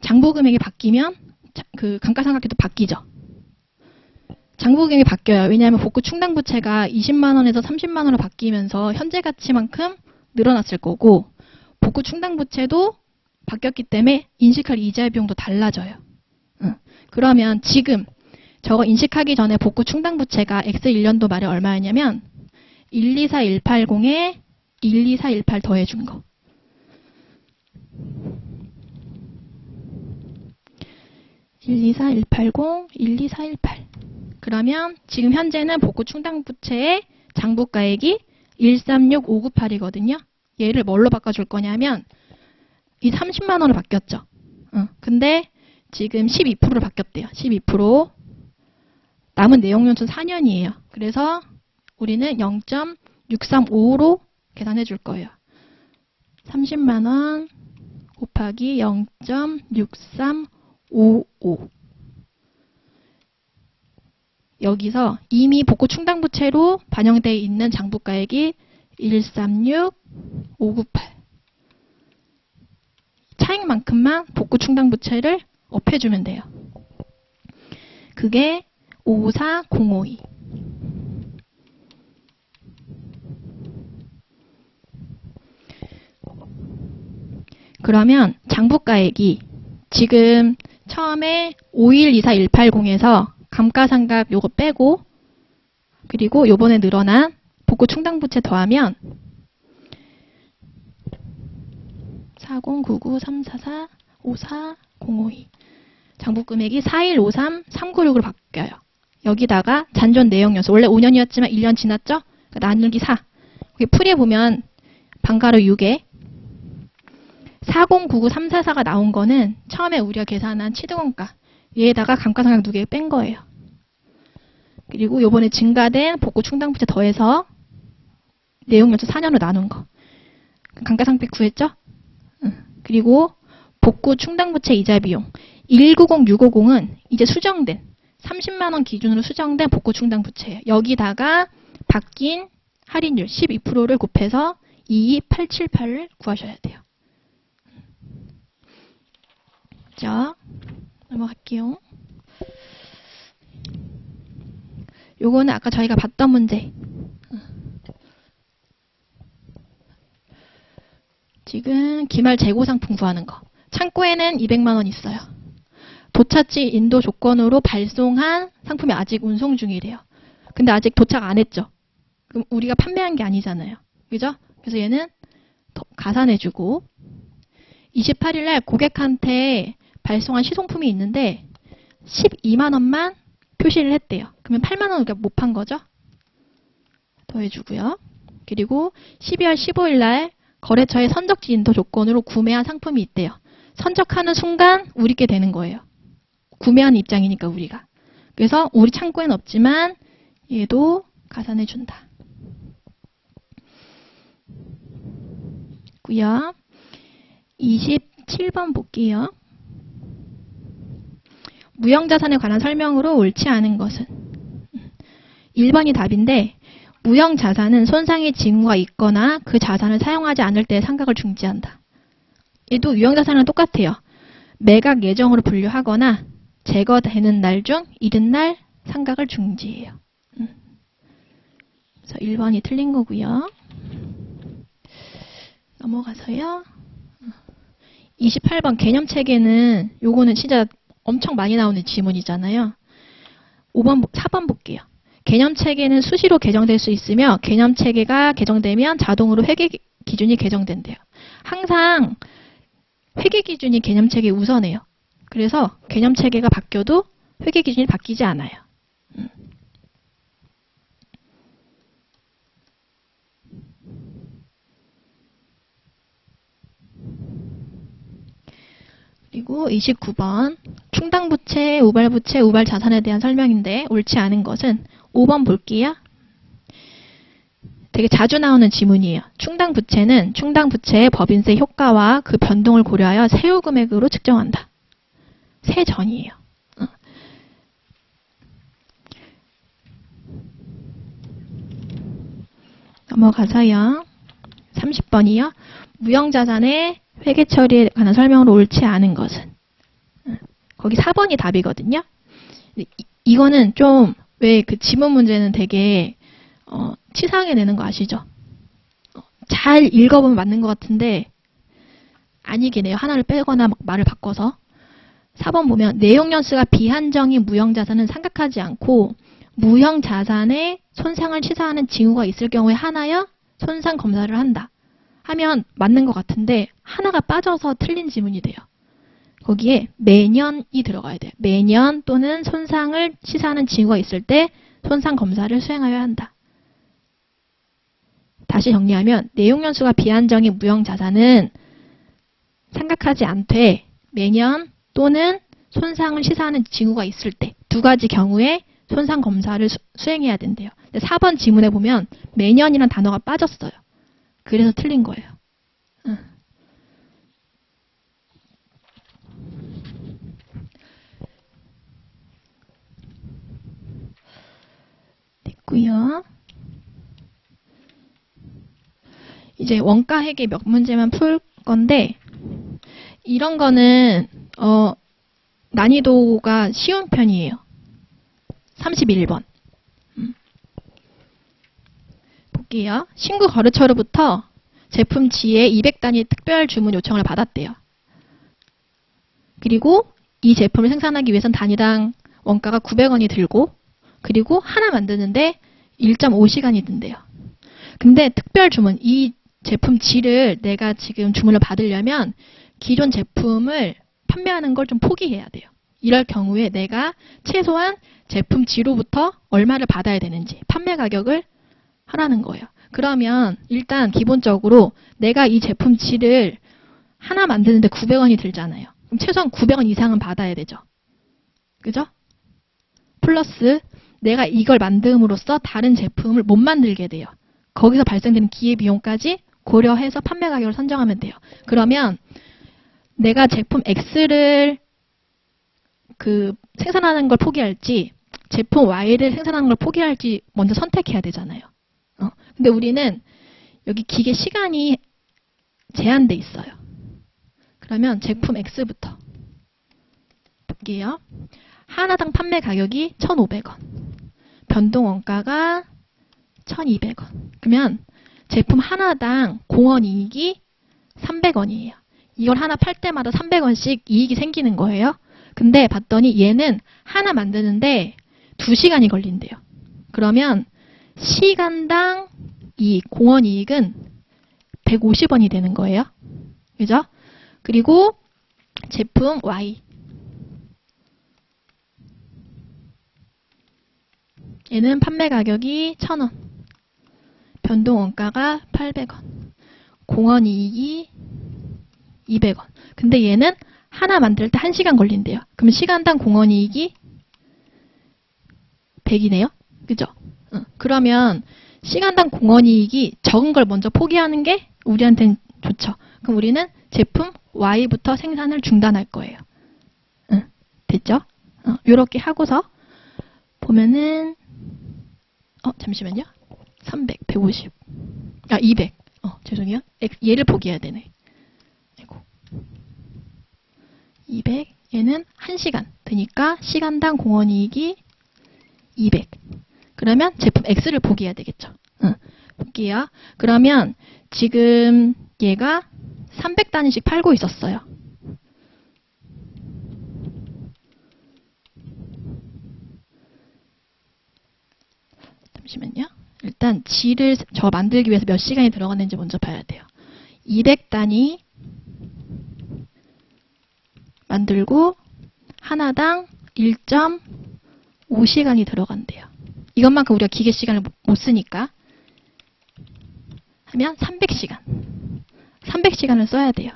장부 금액이 바뀌면 그 감가상각비도 바뀌죠. 장부금액이 바뀌어요. 왜냐하면 복구 충당 부채가 20만 원에서 30만 원으로 바뀌면서 현재 가치만큼 늘어났을 거고 복구 충당 부채도 바뀌었기 때문에 인식할 이자 비용도 달라져요. 그러면 지금 저거 인식하기 전에 복구 충당 부채가 X1년도 말에 얼마였냐면 124180에 12418 더해준 거. 124180, 12418. 그러면 지금 현재는 복구 충당 부채의 장부가액이 136598이거든요. 얘를 뭘로 바꿔줄 거냐면 이 30만 원으로 바뀌었죠. 근데 지금 12%로 바뀌었대요. 12%. 남은 내용연수는 4년이에요. 그래서 우리는 0.635로 계산해 줄 거예요. 30만 원 곱하기 0.6355. 여기서 이미 복구 충당 부채로 반영되어 있는 장부가액이 136598. 차익만큼만 복구 충당 부채를 업해주면 돼요. 그게 54052. 그러면 장부가액이 지금 처음에 5124180에서 감가상각 요거 빼고 그리고 요번에 늘어난 복구 충당 부채 더하면 409934454052 장부금액이 4153396으로 바뀌어요. 여기다가 잔존 내용연수 원래 5년이었지만 1년 지났죠? 나누기 4. 여기 풀이에 보면 반가로 6에 4099344가 나온 거는 처음에 우리가 계산한 취득원가 얘에다가 감가상각 2개 뺀 거예요. 그리고 요번에 증가된 복구 충당부채 더해서 내용연수 4년으로 나눈 거. 감가상각 구했죠? 그리고 복구 충당부채 이자 비용 190650은 이제 수정된 30만 원 기준으로 수정된 복구 충당부채예요. 여기다가 바뀐 할인율 12%를 곱해서 22878을 구하셔야 돼요. 자, 넘어갈게요. 요거는 아까 저희가 봤던 문제. 지금 기말 재고상품 구하는 거. 창고에는 200만 원 있어요. 도착지 인도 조건으로 발송한 상품이 아직 운송 중이래요. 근데 아직 도착 안 했죠. 그럼 우리가 판매한 게 아니잖아요. 그죠? 그래서 얘는 가산해주고 28일 날 고객한테 발송한 시송품이 있는데 12만 원만 표시를 했대요. 그러면 8만 원 우리가 못 판 거죠? 더해주고요. 그리고 12월 15일 날 거래처의 선적지 인도 조건으로 구매한 상품이 있대요. 선적하는 순간 우리께 되는 거예요. 구매한 입장이니까 우리가. 그래서 우리 창고에는 없지만 얘도 가산해 준다. 고요. 27번 볼게요. 무형자산에 관한 설명으로 옳지 않은 것은 1번이 답인데 무형자산은 손상의 징후가 있거나 그 자산을 사용하지 않을 때 상각을 중지한다. 얘도 유형자산이랑 똑같아요. 매각 예정으로 분류하거나 제거되는 날 중 이튿날 상각을 중지해요. 그래서 1번이 틀린 거고요. 넘어가서요. 28번 개념체계는 요거는 진짜 엄청 많이 나오는 지문이잖아요. 4번 볼게요. 개념체계는 수시로 개정될 수 있으며 개념체계가 개정되면 자동으로 회계 기준이 개정된대요. 항상 회계 기준이 개념체계 우선해요. 그래서 개념체계가 바뀌어도 회계 기준이 바뀌지 않아요. 그리고 29번 충당부채, 우발부채, 우발자산에 대한 설명인데 옳지 않은 것은 5번 볼게요. 되게 자주 나오는 지문이에요. 충당부채는 충당부채의 법인세 효과와 그 변동을 고려하여 세후금액으로 측정한다. 세전이에요. 넘어가서요. 30번이요. 무형자산의 회계 처리에 관한 설명으로 옳지 않은 것은 거기 4번이 답이거든요. 이거는 좀 왜 그 지문 문제는 되게 치사하게 내는 거 아시죠? 잘 읽어보면 맞는 것 같은데 아니긴 해요. 하나를 빼거나 막 말을 바꿔서. 4번 보면 내용 연수가 비한정인 무형자산은 생각하지 않고 무형자산의 손상을 시사하는 징후가 있을 경우에 하나여 손상 검사를 한다. 하면 맞는 것 같은데 하나가 빠져서 틀린 지문이 돼요. 거기에 매년이 들어가야 돼요. 매년 또는 손상을 시사하는 징후가 있을 때 손상 검사를 수행하여야 한다. 다시 정리하면 내용 연수가 비한정인 무형자산은 생각하지 않되 매년 또는 손상을 시사하는 징후가 있을 때 두 가지 경우에 손상 검사를 수행해야 된대요. 근데 4번 지문에 보면 매년이라는 단어가 빠졌어요. 그래서 틀린 거예요. 됐고요. 이제 원가 회계 몇 문제만 풀 건데 이런 거는 난이도가 쉬운 편이에요. 31번. 볼게요. 신구 거래처로부터 제품 G에 200단위 특별 주문 요청을 받았대요. 그리고 이 제품을 생산하기 위해선 단위당 원가가 900원이 들고 그리고 하나 만드는데 1.5시간이 든대요. 근데 특별 주문, 이 제품 G를 내가 지금 주문을 받으려면 기존 제품을 판매하는 걸 좀 포기해야 돼요. 이럴 경우에 내가 최소한 제품 G로부터 얼마를 받아야 되는지 판매 가격을 하라는 거예요. 그러면 일단 기본적으로 내가 이 제품 G를 하나 만드는데 900원이 들잖아요. 그럼 최소한 900원 이상은 받아야 되죠. 그죠? 플러스 내가 이걸 만듦으로써 다른 제품을 못 만들게 돼요. 거기서 발생되는 기회비용까지 고려해서 판매 가격을 선정하면 돼요. 그러면 내가 제품 X를 생산하는 걸 포기할지 제품 Y를 생산하는 걸 포기할지 먼저 선택해야 되잖아요. 근데 우리는 여기 기계 시간이 제한돼 있어요. 그러면 제품 X부터 볼게요. 하나당 판매 가격이 1,500원. 변동 원가가 1,200원. 그러면 제품 하나당 공원 이익이 300원이에요. 이걸 하나 팔 때마다 300원씩 이익이 생기는 거예요. 근데 봤더니 얘는 하나 만드는데 2시간이 걸린대요. 그러면 시간당 이익, 공원 이익은 150원이 되는 거예요. 그죠? 그리고 제품 Y. 얘는 판매 가격이 1,000원. 변동 원가가 800원. 공원 이익이 200원. 근데 얘는 하나 만들 때 1시간 걸린대요. 그럼 시간당 공원 이익이 100이네요. 그죠? 그러면 시간당 공원 이익이 적은 걸 먼저 포기하는 게 우리한테는 좋죠. 그럼 우리는 제품 Y부터 생산을 중단할 거예요. 됐죠? 요렇게 하고서 보면은 잠시만요. 300, 150. 200. 죄송해요. 얘를 포기해야 되네. 아이고. 200. 얘는 1시간 드니까 시간당 공원 이익이 200. 그러면 제품 X를 포기해야 되겠죠. 볼게요. 그러면 지금 얘가 300단위씩 팔고 있었어요. 잠시만요. 일단 G를 저 만들기 위해서 몇 시간이 들어갔는지 먼저 봐야 돼요. 200단위 만들고 하나당 1.5시간이 들어간대요. 이것만큼 우리가 기계 시간을 못 쓰니까 하면 300시간. 300시간을 써야 돼요.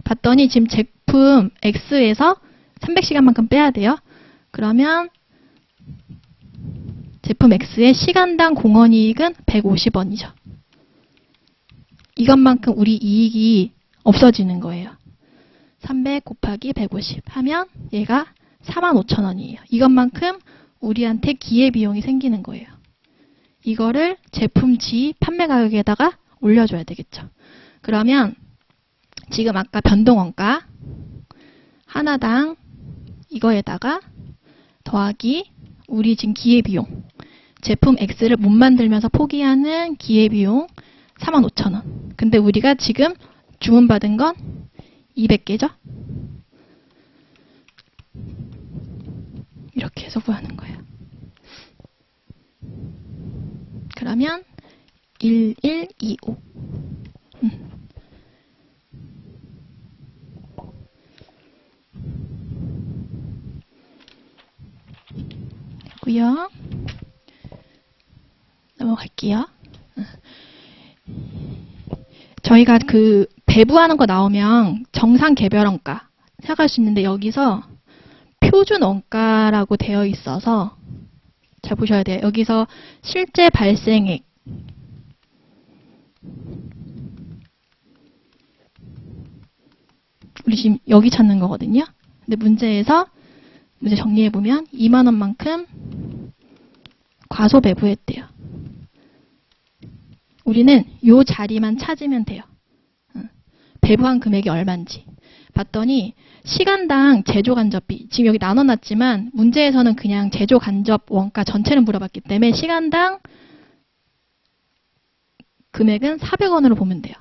봤더니 지금 제품 X에서 300시간만큼 빼야 돼요. 그러면 제품 X의 시간당 공원 이익은 150원이죠. 이것만큼 우리 이익이 없어지는 거예요. 300 곱하기 150 하면 얘가 45,000원이에요. 이것만큼 우리한테 기회비용이 생기는 거예요. 이거를 제품 G 판매 가격에다가 올려줘야 되겠죠. 그러면 지금 아까 변동원가 하나당 이거에다가 더하기 우리 지금 기회비용 제품 X를 못 만들면서 포기하는 기회비용 45,000원. 근데 우리가 지금 주문받은 건 200개죠? 이렇게 해서 구하는 거예요. 그러면 1125. 고요. 넘어갈게요. 저희가 그 배부하는 거 나오면 정상 개별 원가 생각할 수 있는데 여기서 표준 원가라고 되어 있어서 잘 보셔야 돼요. 여기서 실제 발생액 우리 지금 여기 찾는 거거든요. 근데 문제에서 문제 정리해보면 2만 원만큼 과소 배부했대요. 우리는 이 자리만 찾으면 돼요. 배부한 금액이 얼마인지. 봤더니 시간당 제조 간접비 지금 여기 나눠놨지만 문제에서는 그냥 제조 간접 원가 전체를 물어봤기 때문에 시간당 금액은 400원으로 보면 돼요.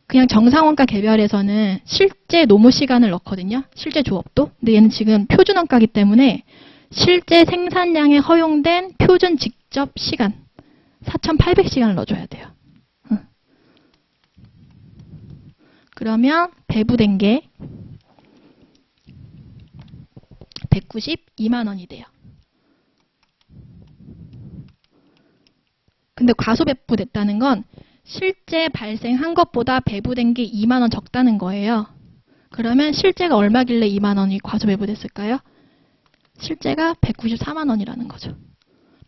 그냥 정상원가 개별에서는 실제 노무 시간을 넣거든요. 실제 조업도. 근데 얘는 지금 표준 원가이기 때문에 실제 생산량에 허용된 표준 직접 시간 4,800시간을 넣어줘야 돼요. 그러면 배부된 게 192만 원이 돼요. 근데 과소 배부됐다는 건 실제 발생한 것보다 배부된 게 2만 원 적다는 거예요. 그러면 실제가 얼마길래 2만 원이 과소 배부됐을까요? 실제가 194만 원이라는 거죠.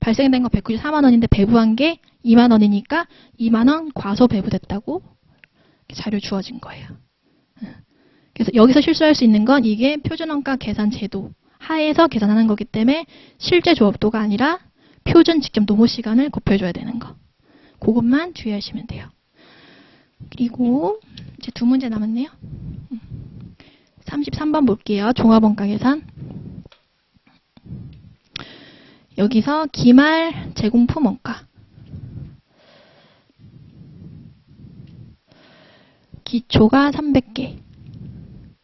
발생된 거 194만 원인데 배부한 게 2만 원이니까 2만 원 과소 배부됐다고 자료 주어진 거예요. 그래서 여기서 실수할 수 있는 건 이게 표준원가 계산 제도 하에서 계산하는 거기 때문에 실제 조업도가 아니라 표준 직접 노무 시간을 곱해줘야 되는 거. 그것만 주의하시면 돼요. 그리고 이제 두 문제 남았네요. 33번 볼게요. 종합원가 계산. 여기서 기말 제공품 원가. 기초가 300개.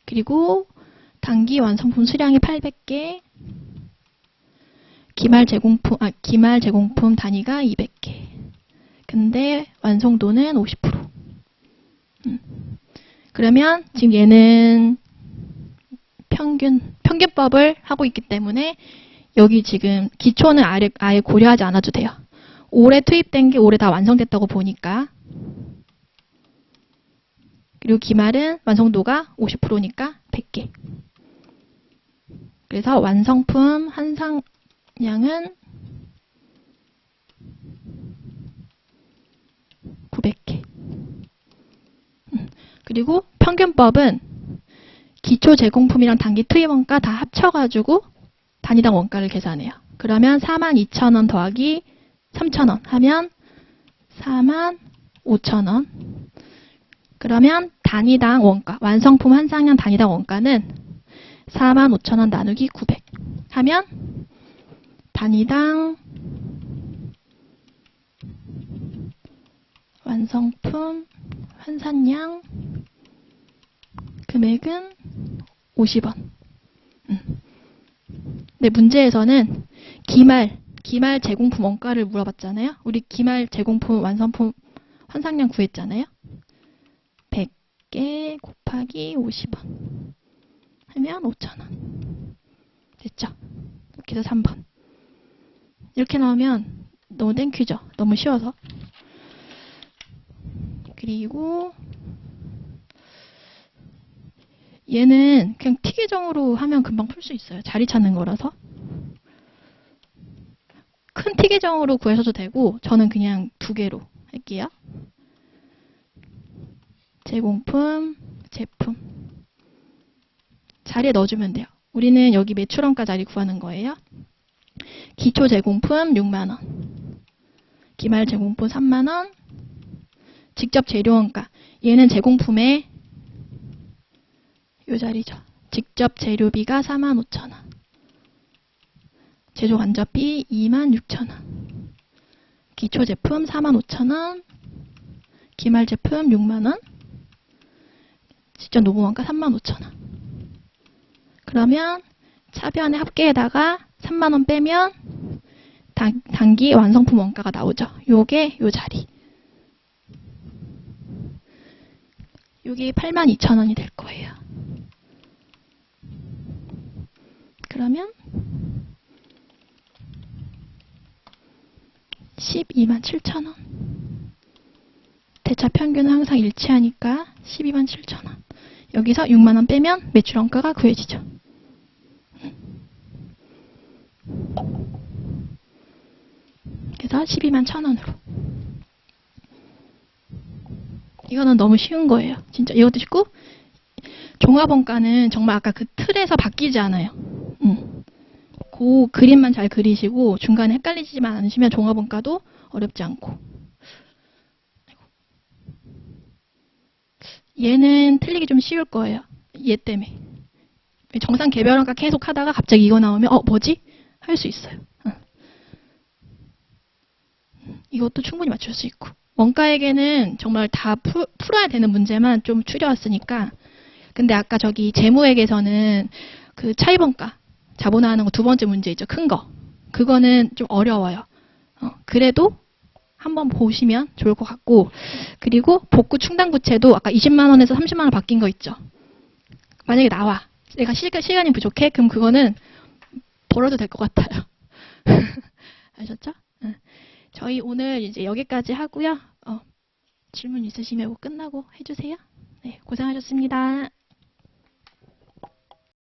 그리고 단기 완성품 수량이 800개. 기말 제공품 단위가 200개. 근데 완성도는 50%. 그러면 지금 얘는 평균법을 하고 있기 때문에 여기 지금 기초는 아예 고려하지 않아도 돼요. 올해 투입된 게 올해 다 완성됐다고 보니까. 그리고 기말은 완성도가 50%니까 100개. 그래서 완성품 한상량은 900개. 그리고 평균법은 기초 제공품이랑 단기 투입 원가 다 합쳐가지고 단위당 원가를 계산해요. 그러면 42,000원 더하기 3,000원 하면 45,000원. 그러면 단위당 원가, 완성품 한상량 단위당 원가는 45,000원 나누기 900 하면 단위당 완성품 환산량 금액은 50원. 네, 문제에서는 기말 제공품 원가를 물어봤잖아요. 우리 기말 제공품 완성품 환상량 구했잖아요. 100개 곱하기 50원 하면 5,000원. 됐죠? 이렇게 해서 3번. 이렇게 나오면 너무 땡큐죠? 너무 쉬워서. 그리고 얘는 그냥 티계정으로 하면 금방 풀 수 있어요. 자리 찾는 거라서. 큰 티계정으로 구하셔도 되고 저는 그냥 두 개로 할게요. 제공품, 제품. 자리에 넣어주면 돼요. 우리는 여기 매출원가 자리 구하는 거예요. 기초 제공품 6만원. 기말 제공품 3만원. 직접 재료원가. 얘는 제공품의 요 자리죠. 직접 재료비가 45,000원. 제조 간접비 26,000원. 기초 제품 45,000원. 기말 제품 6만원. 직접 노무 원가 35,000원. 그러면 차변의 합계에다가 3만원 빼면 단기 완성품 원가가 나오죠. 요게 요 자리. 요게 82,000원이 될 거예요. 그러면 127,000원. 대차 평균은 항상 일치하니까 127,000원. 여기서 6만원 빼면 매출 원가가 구해지죠. 그래서 121,000원으로. 이거는 너무 쉬운 거예요. 진짜 이것도 쉽고, 종합원가는 정말 아까 그 틀에서 바뀌지 않아요. 그 그림만 잘 그리시고 중간에 헷갈리지만 않으시면 종합원가도 어렵지 않고. 얘는 틀리기 좀 쉬울 거예요. 얘 때문에. 정상 개별원가 계속 하다가 갑자기 이거 나오면 뭐지? 할 수 있어요. 이것도 충분히 맞출 수 있고. 원가에게는 정말 다 풀어야 되는 문제만 좀 추려왔으니까. 근데 아까 저기 재무액에서는 그 차이원가 자본화하는 거 두 번째 문제 있죠. 큰 거. 그거는 좀 어려워요. 그래도 한번 보시면 좋을 것 같고. 그리고 복구 충당 부채도 아까 20만 원에서 30만 원 바뀐 거 있죠. 만약에 나와. 내가 시간이 부족해? 그럼 그거는 벌어도 될 것 같아요. 아셨죠? 저희 오늘 이제 여기까지 하고요. 질문 있으시면 끝나고 해주세요. 네, 고생하셨습니다.